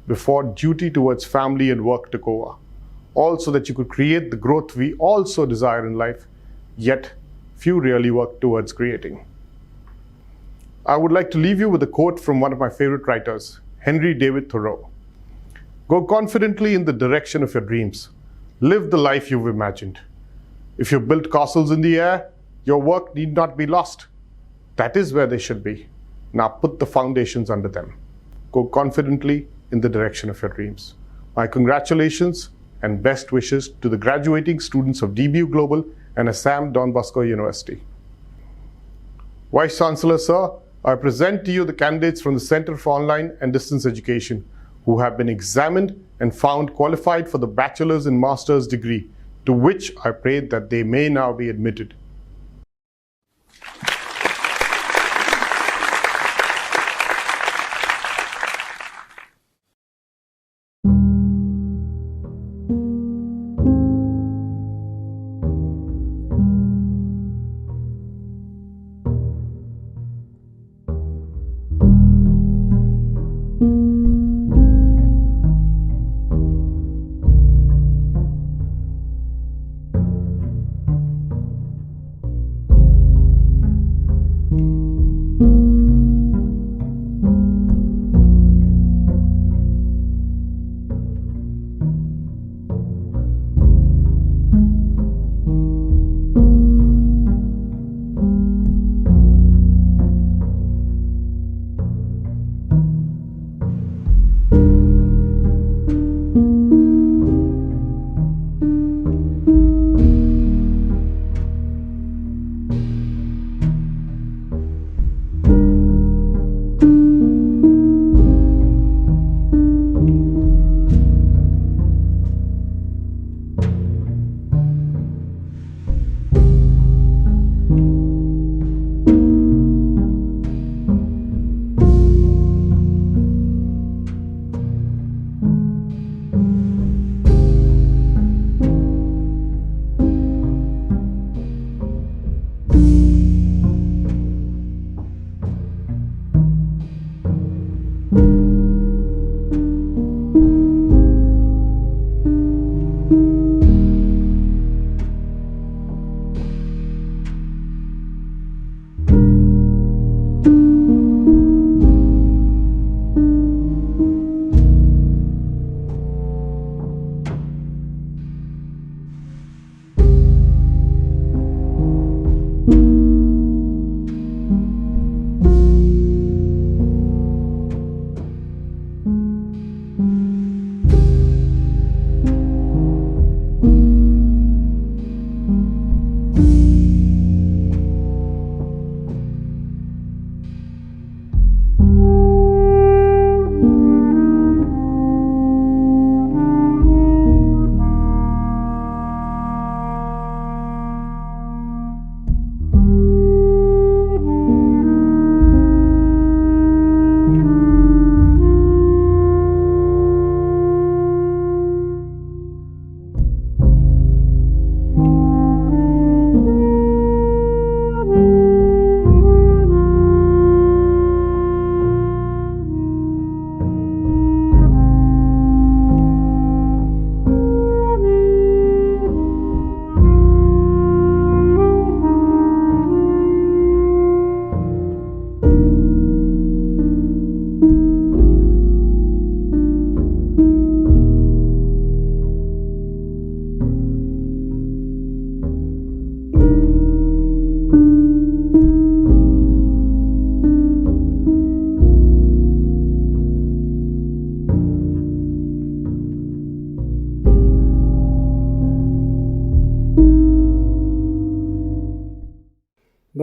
before duty towards family and work took over, all so that you could create the growth we all so desire in life, yet few really work towards creating. I would like to leave you with a quote from one of my favorite writers, Henry David Thoreau. Go confidently in the direction of your dreams. Live the life you've imagined. If you've built castles in the air, your work need not be lost. That is where they should be. Now put the foundations under them. Go confidently in the direction of your dreams. My congratulations and best wishes to the graduating students of DBU Global and Assam Don Bosco University. Vice Chancellor, sir, I present to you the candidates from the Center for Online and Distance Education who have been examined and found qualified for the bachelor's and master's degree, to which I pray that they may now be admitted.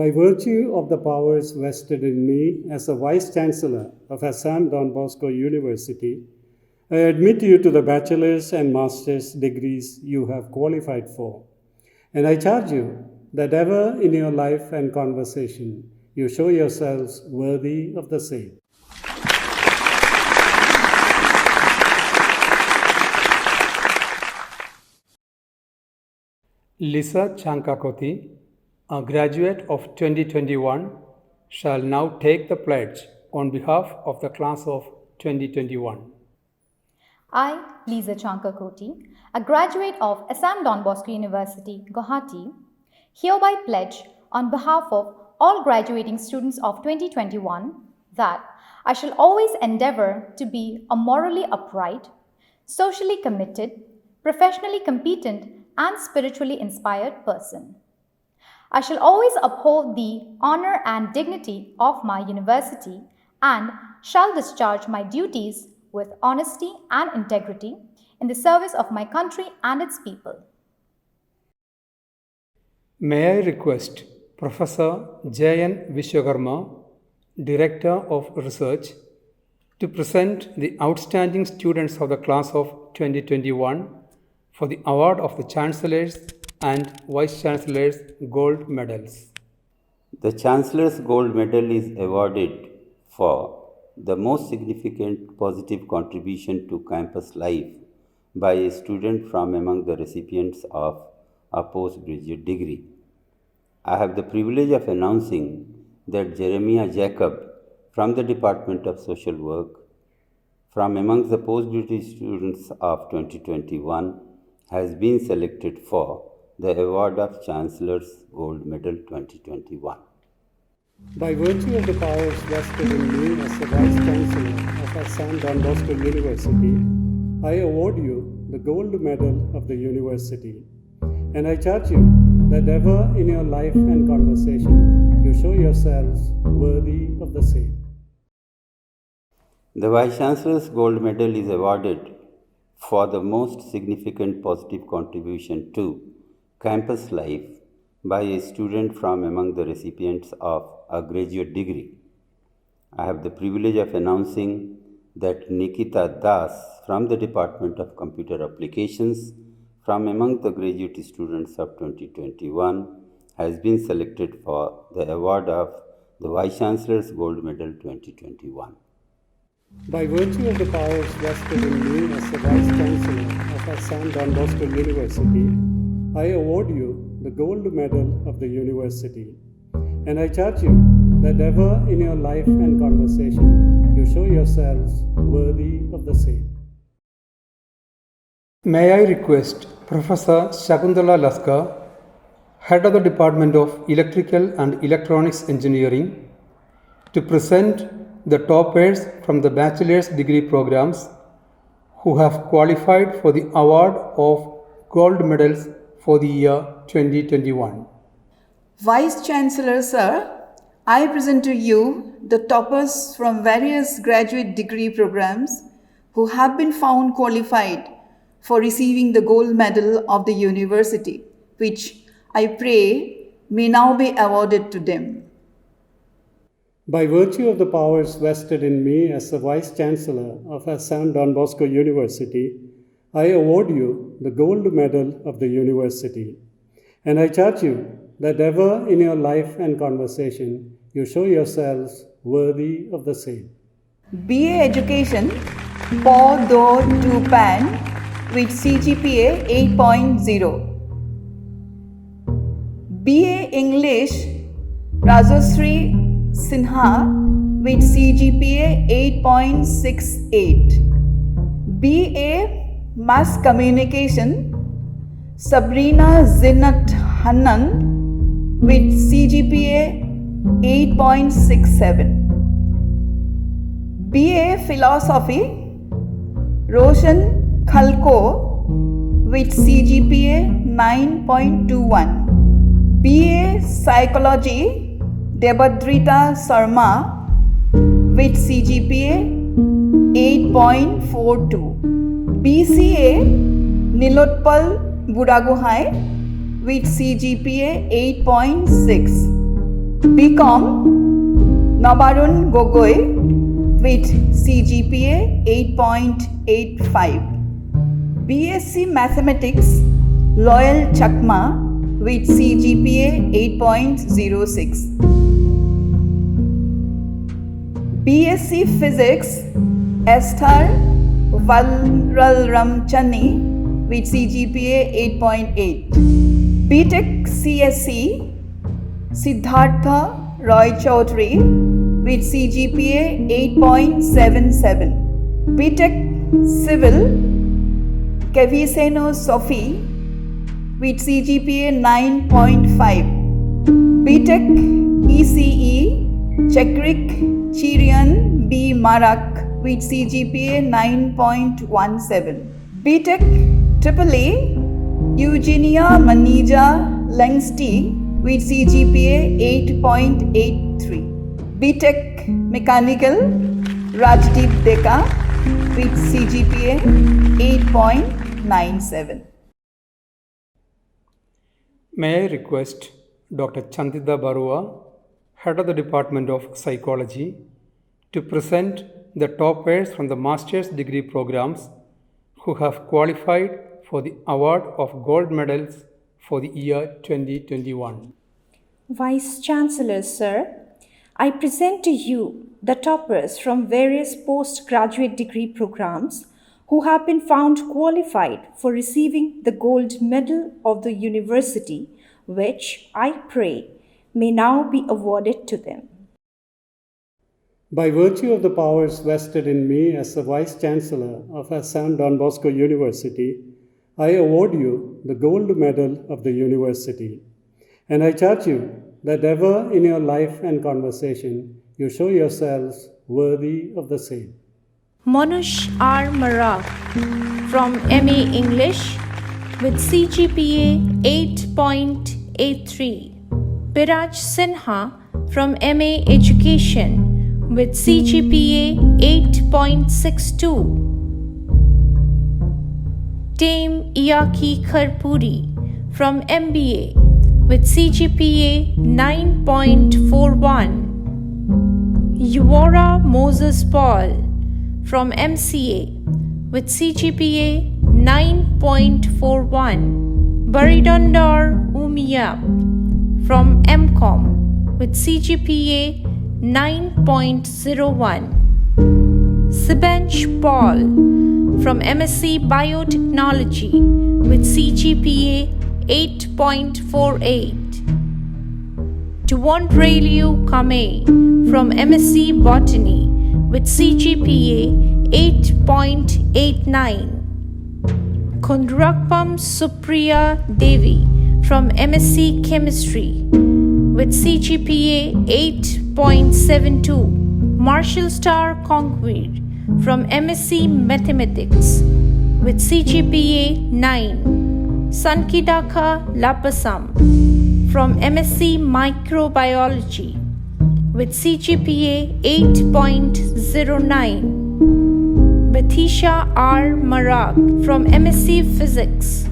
By virtue of the powers vested in me as the Vice Chancellor of Assam Don Bosco University, I admit you to the bachelor's and master's degrees you have qualified for, and I charge you that ever in your life and conversation you show yourselves worthy of the same. Lisa Chankakoti, a graduate of 2021, shall now take the pledge on behalf of the class of 2021. I, Lisa Chankakoti, a graduate of Assam Don Bosco University, Guwahati, hereby pledge on behalf of all graduating students of 2021 that I shall always endeavor to be a morally upright, socially committed, professionally competent, and spiritually inspired person. I shall always uphold the honor and dignity of my university and shall discharge my duties with honesty and integrity in the service of my country and its people. May I request Professor J.N. Vishwakarma, Director of Research, to present the outstanding students of the class of 2021 for the award of the Chancellor's and Vice Chancellor's Gold Medals. The Chancellor's Gold Medal is awarded for the most significant positive contribution to campus life by a student from among the recipients of a postgraduate degree. I have the privilege of announcing that Jeremiah Jacob from the Department of Social Work, from among the postgraduate students of 2021, has been selected for the award of Chancellor's Gold Medal 2021. By virtue of the powers vested in me as the Vice Chancellor of Assam Don Bosco University, I award you the Gold Medal of the University, and I charge you that ever in your life and conversation you show yourselves worthy of the same. The Vice Chancellor's Gold Medal is awarded for the most significant positive contribution to campus life by a student from among the recipients of a graduate degree. I have the privilege of announcing that Nikita Das from the Department of Computer Applications, from among the graduate students of 2021, has been selected for the award of the Vice Chancellor's Gold Medal 2021. By virtue of the powers vested in me as the Vice Chancellor of Assam Don Bosco University, I award you the Gold Medal of the University, and I charge you that ever in your life and conversation you show yourselves worthy of the same. May I request Professor Shakuntala Laskar, Head of the Department of Electrical and Electronics Engineering, to present the toppers from the bachelor's degree programs who have qualified for the award of gold medals for the year 2021. Vice Chancellor Sir, I present to you the toppers from various graduate degree programs who have been found qualified for receiving the gold medal of the university, which I pray may now be awarded to them. By virtue of the powers vested in me as the Vice Chancellor of Assam Don Bosco University, I award you the Gold Medal of the University, and I charge you that ever in your life and conversation you show yourselves worthy of the same. BA Education, Paw Do Tu Pan, with CGPA 8.0. BA English, Rajashree Sinha, with CGPA 8.68. BA Mass Communication, Sabrina Zinat Hannan, with CGPA 8.67. BA Philosophy, Roshan Khalko, with CGPA 9.21. BA Psychology, Debadrita Sarma, with CGPA 8.42. BCA Nilotpal Budagohai, with CGPA 8.6. BCom Nabarun Gogoi with CGPA 8.85. BSc Mathematics Loyal Chakma with CGPA 8.06. BSc Physics Esther Valramchani with CGPA 8.8. BTech CSC Siddhartha Roy Chaudhary with CGPA 8.77. BTech Civil Keviseno Sophie with CGPA 9.5. BTech ECE Chekrik Chirian B. Marak with CGPA 9.17. BTech AAA Eugenia Manija Lengsty with CGPA 8.83. BTech Mechanical Rajdeep Deka with CGPA 8.97. May I request Dr. Chandida Barua, Head of the Department of Psychology, to present the toppers from the master's degree programs who have qualified for the award of gold medals for the year 2021. Vice Chancellor, sir, I present to you the toppers from various postgraduate degree programs who have been found qualified for receiving the gold medal of the university, which I pray may now be awarded to them. By virtue of the powers vested in me as the Vice Chancellor of Assam Don Bosco University, I award you the gold medal of the university. And I charge you that ever in your life and conversation you show yourselves worthy of the same. Monush R. Marak from MA English with CGPA 8.83. Biraj Sinha from MA Education with CGPA 8.62. Tame Iyaki Kharpuri from MBA with CGPA 9.41. Yuvora Moses Paul from MCA with CGPA 9.41. Baridondar Umiyap from MCOM with CGPA 9.01. Sibench Paul from MSc Biotechnology with CGPA 8.48. Tuwon Rayliu Kame from MSc Botany with CGPA 8.89. Kundrakpam Supriya Devi from MSc Chemistry with CGPA 8.72. Marshall Star Conquer from MSc Mathematics with CGPA 9. Sankidaka Lapasam from MSc Microbiology with CGPA 8.09. Batisha R. Marak from MSc Physics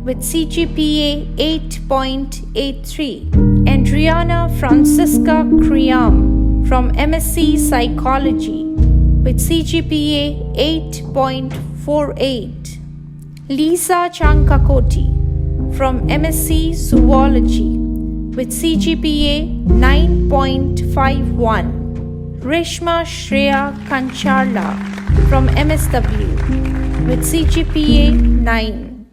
with CGPA 8.83. Adriana Francisca Kriam from MSc Psychology with CGPA 8.48. Lisa Chankakoti from MSc Zoology with CGPA 9.51. Reshma Shreya Kancharla from MSW with CGPA 9.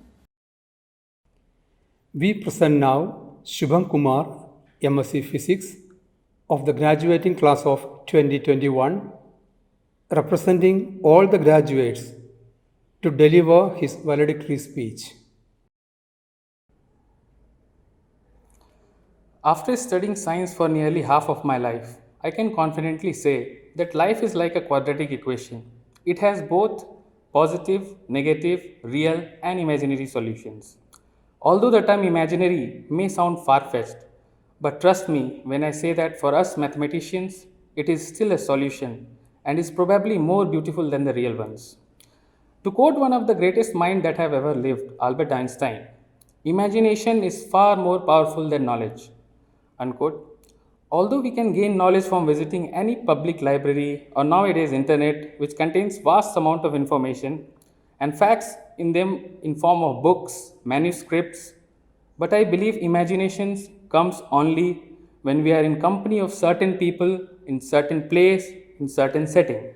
We present now Shubham Kumar, MSc Physics, of the graduating class of 2021, representing all the graduates, to deliver his valedictory speech. After studying science for nearly half of my life, I can confidently say that life is like a quadratic equation. It has both positive, negative, real, and imaginary solutions. Although the term imaginary may sound far-fetched, but trust me when I say that for us mathematicians, it is still a solution and is probably more beautiful than the real ones. To quote one of the greatest minds that have ever lived, Albert Einstein, imagination is far more powerful than knowledge. Unquote. Although we can gain knowledge from visiting any public library or nowadays internet, which contains vast amount of information and facts in them in form of books, manuscripts, but I believe imaginations comes only when we are in company of certain people in certain place in certain setting.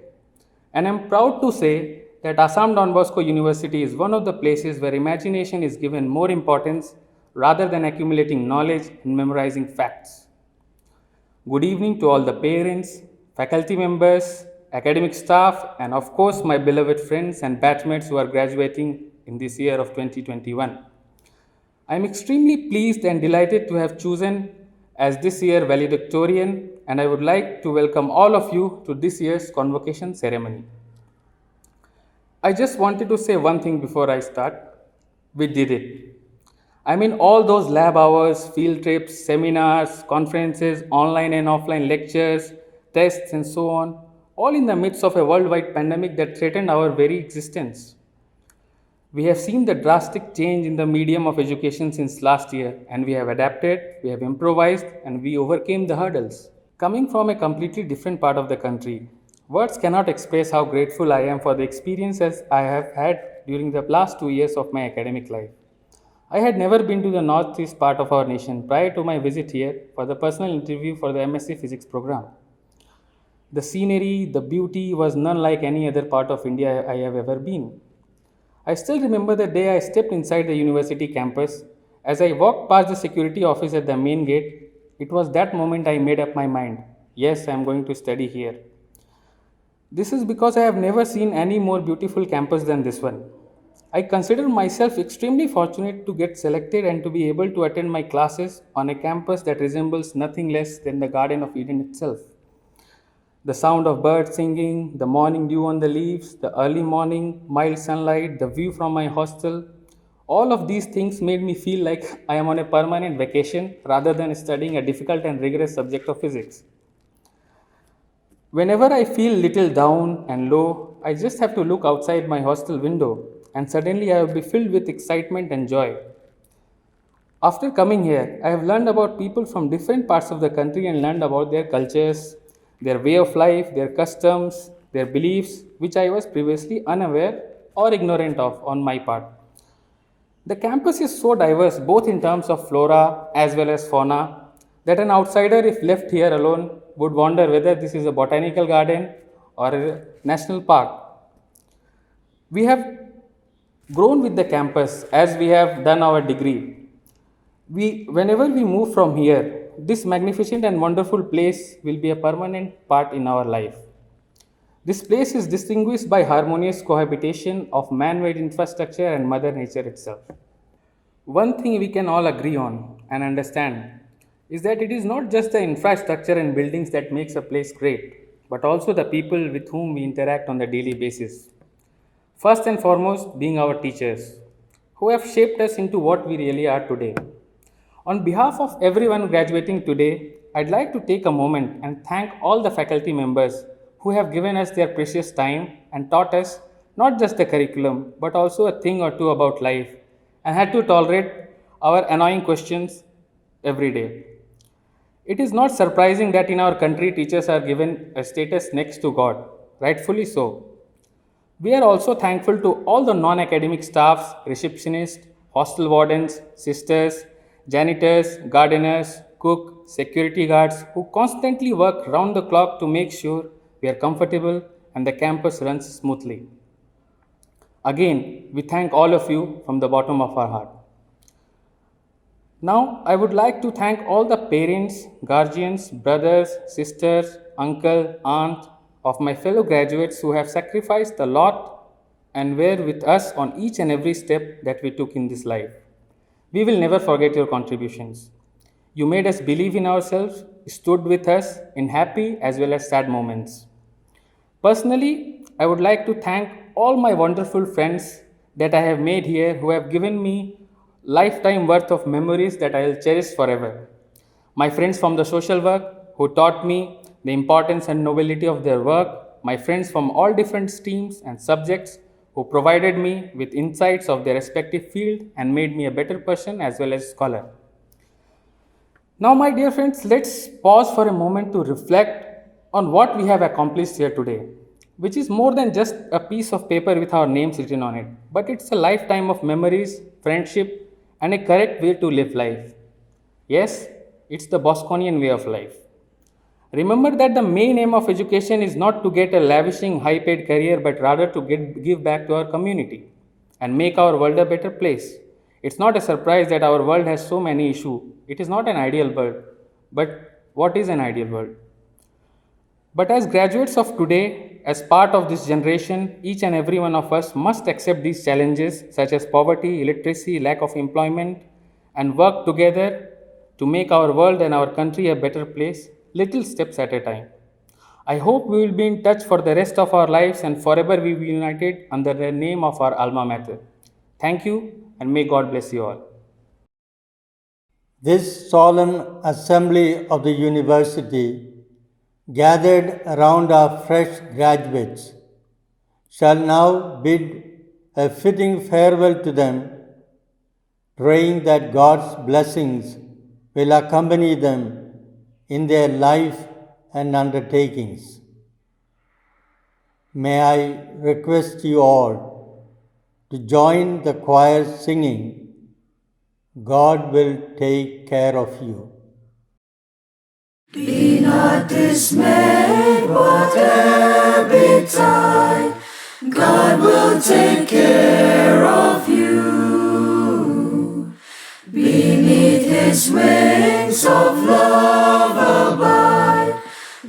And I'm proud to say that Assam Don Bosco University is one of the places where imagination is given more importance rather than accumulating knowledge and memorizing facts. Good evening to all the parents, faculty members, academic staff, and of course my beloved friends and batchmates who are graduating in this year of 2021. I am extremely pleased and delighted to have chosen as this year valedictorian, and I would like to welcome all of you to this year's convocation ceremony. I just wanted to say one thing before I start. We did it. I mean, all those lab hours, field trips, seminars, conferences, online and offline lectures, tests, and so on, all in the midst of a worldwide pandemic that threatened our very existence. We have seen the drastic change in the medium of education since last year, and we have adapted, we have improvised, and we overcame the hurdles. Coming from a completely different part of the country, words cannot express how grateful I am for the experiences I have had during the last 2 years of my academic life. I had never been to the northeast part of our nation prior to my visit here for the personal interview for the MSc Physics program. The scenery, the beauty was none like any other part of India I have ever been. I still remember the day I stepped inside the university campus. As I walked past the security office at the main gate, it was that moment I made up my mind. Yes, I am going to study here. This is because I have never seen any more beautiful campus than this one. I consider myself extremely fortunate to get selected and to be able to attend my classes on a campus that resembles nothing less than the Garden of Eden itself. The sound of birds singing, the morning dew on the leaves, the early morning, mild sunlight, the view from my hostel, all of these things made me feel like I am on a permanent vacation rather than studying a difficult and rigorous subject of physics. Whenever I feel little down and low, I just have to look outside my hostel window and suddenly I will be filled with excitement and joy. After coming here, I have learned about people from different parts of the country and learned about their cultures, their way of life, their customs, their beliefs, which I was previously unaware or ignorant of on my part. The campus is so diverse both in terms of flora as well as fauna that an outsider, if left here alone, would wonder whether this is a botanical garden or a national park. We have grown with the campus as we have done our degree. Whenever we move from here, this magnificent and wonderful place will be a permanent part in our life. This place is distinguished by harmonious cohabitation of man-made infrastructure and Mother Nature itself. One thing we can all agree on and understand is that it is not just the infrastructure and buildings that makes a place great, but also the people with whom we interact on the daily basis. First and foremost, being our teachers, who have shaped us into what we really are today. On behalf of everyone graduating today, I'd like to take a moment and thank all the faculty members who have given us their precious time and taught us not just the curriculum, but also a thing or two about life, and had to tolerate our annoying questions every day. It is not surprising that in our country, teachers are given a status next to God, rightfully so. We are also thankful to all the non-academic staffs, receptionists, hostel wardens, sisters, janitors, gardeners, cook, security guards who constantly work round the clock to make sure we are comfortable and the campus runs smoothly. Again, we thank all of you from the bottom of our heart. Now, I would like to thank all the parents, guardians, brothers, sisters, uncle, aunt of my fellow graduates who have sacrificed a lot and were with us on each and every step that we took in this life. We will never forget your contributions. You made us believe in ourselves, stood with us in happy as well as sad moments. Personally, I would like to thank all my wonderful friends that I have made here who have given me lifetime worth of memories that I will cherish forever. My friends from the social work who taught me the importance and nobility of their work, my friends from all different streams and subjects who provided me with insights of their respective field and made me a better person as well as scholar. Now, my dear friends, let's pause for a moment to reflect on what we have accomplished here today, which is more than just a piece of paper with our names written on it, but it's a lifetime of memories, friendship, and a correct way to live life. Yes, it's the Bosconian way of life. Remember that the main aim of education is not to get a lavishing, high paid career, but rather to give back to our community and make our world a better place. It's not a surprise that our world has so many issues. It is not an ideal world. But what is an ideal world? But as graduates of today, as part of this generation, each and every one of us must accept these challenges such as poverty, illiteracy, lack of employment, and work together to make our world and our country a better place, little steps at a time. I hope we will be in touch for the rest of our lives and forever we will be united under the name of our alma mater. Thank you and may God bless you all. This solemn assembly of the university, gathered around our fresh graduates, shall now bid a fitting farewell to them, praying that God's blessings will accompany them in their life and undertakings. May I request you all to join the choir singing, God will take care of you. Be not dismayed, whatever betide, God will take care of you. Beneath His wings of love abide,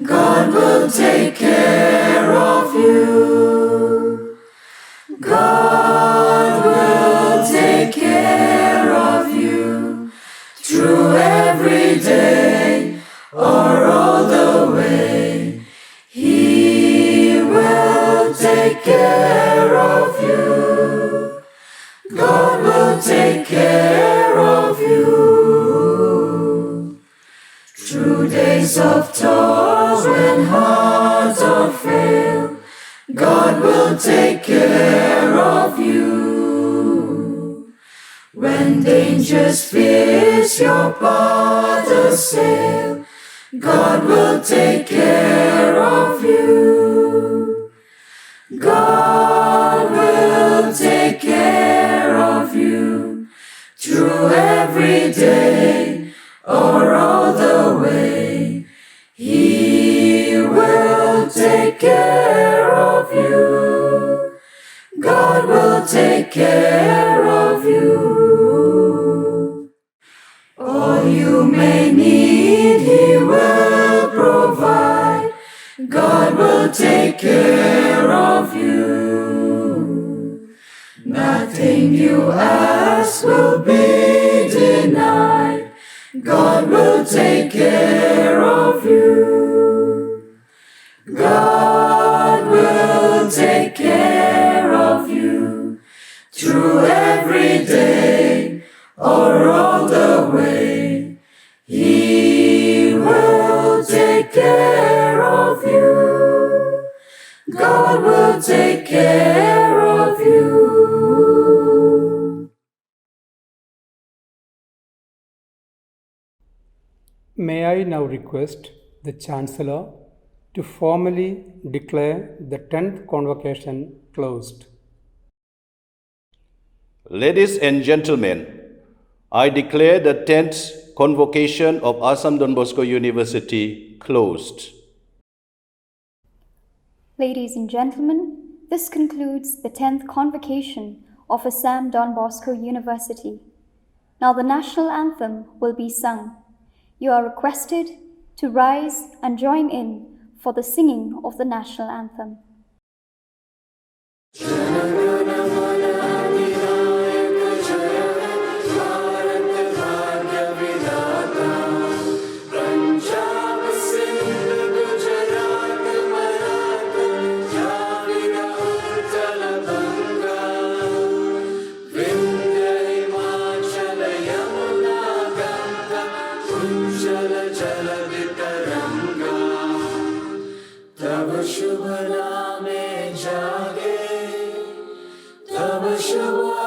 God will take care of you. God will take care of you through every day or all the way. He will take care of you. God will take care of you. Through days of toil when hearts are frail, God will take care of you. When dangers fierce your path assail, God will take care of you. God will take care of you through every day or all the way. He will take care of you. God will take care of you. All you may need, He will provide. God will take care of you. Nothing you ask will be denied. God will take care of you. God will take care of you through every day or all the way. He will take care of you. God will take care of you. May I now request the Chancellor to formally declare the 10th Convocation closed. Ladies and gentlemen, I declare the 10th Convocation of Assam Don Bosco University closed. Ladies and gentlemen, this concludes the 10th Convocation of Assam Don Bosco University. Now the national anthem will be sung. You are requested to rise and join in for the singing of the national anthem. शुभ नामे जागे तब शुभ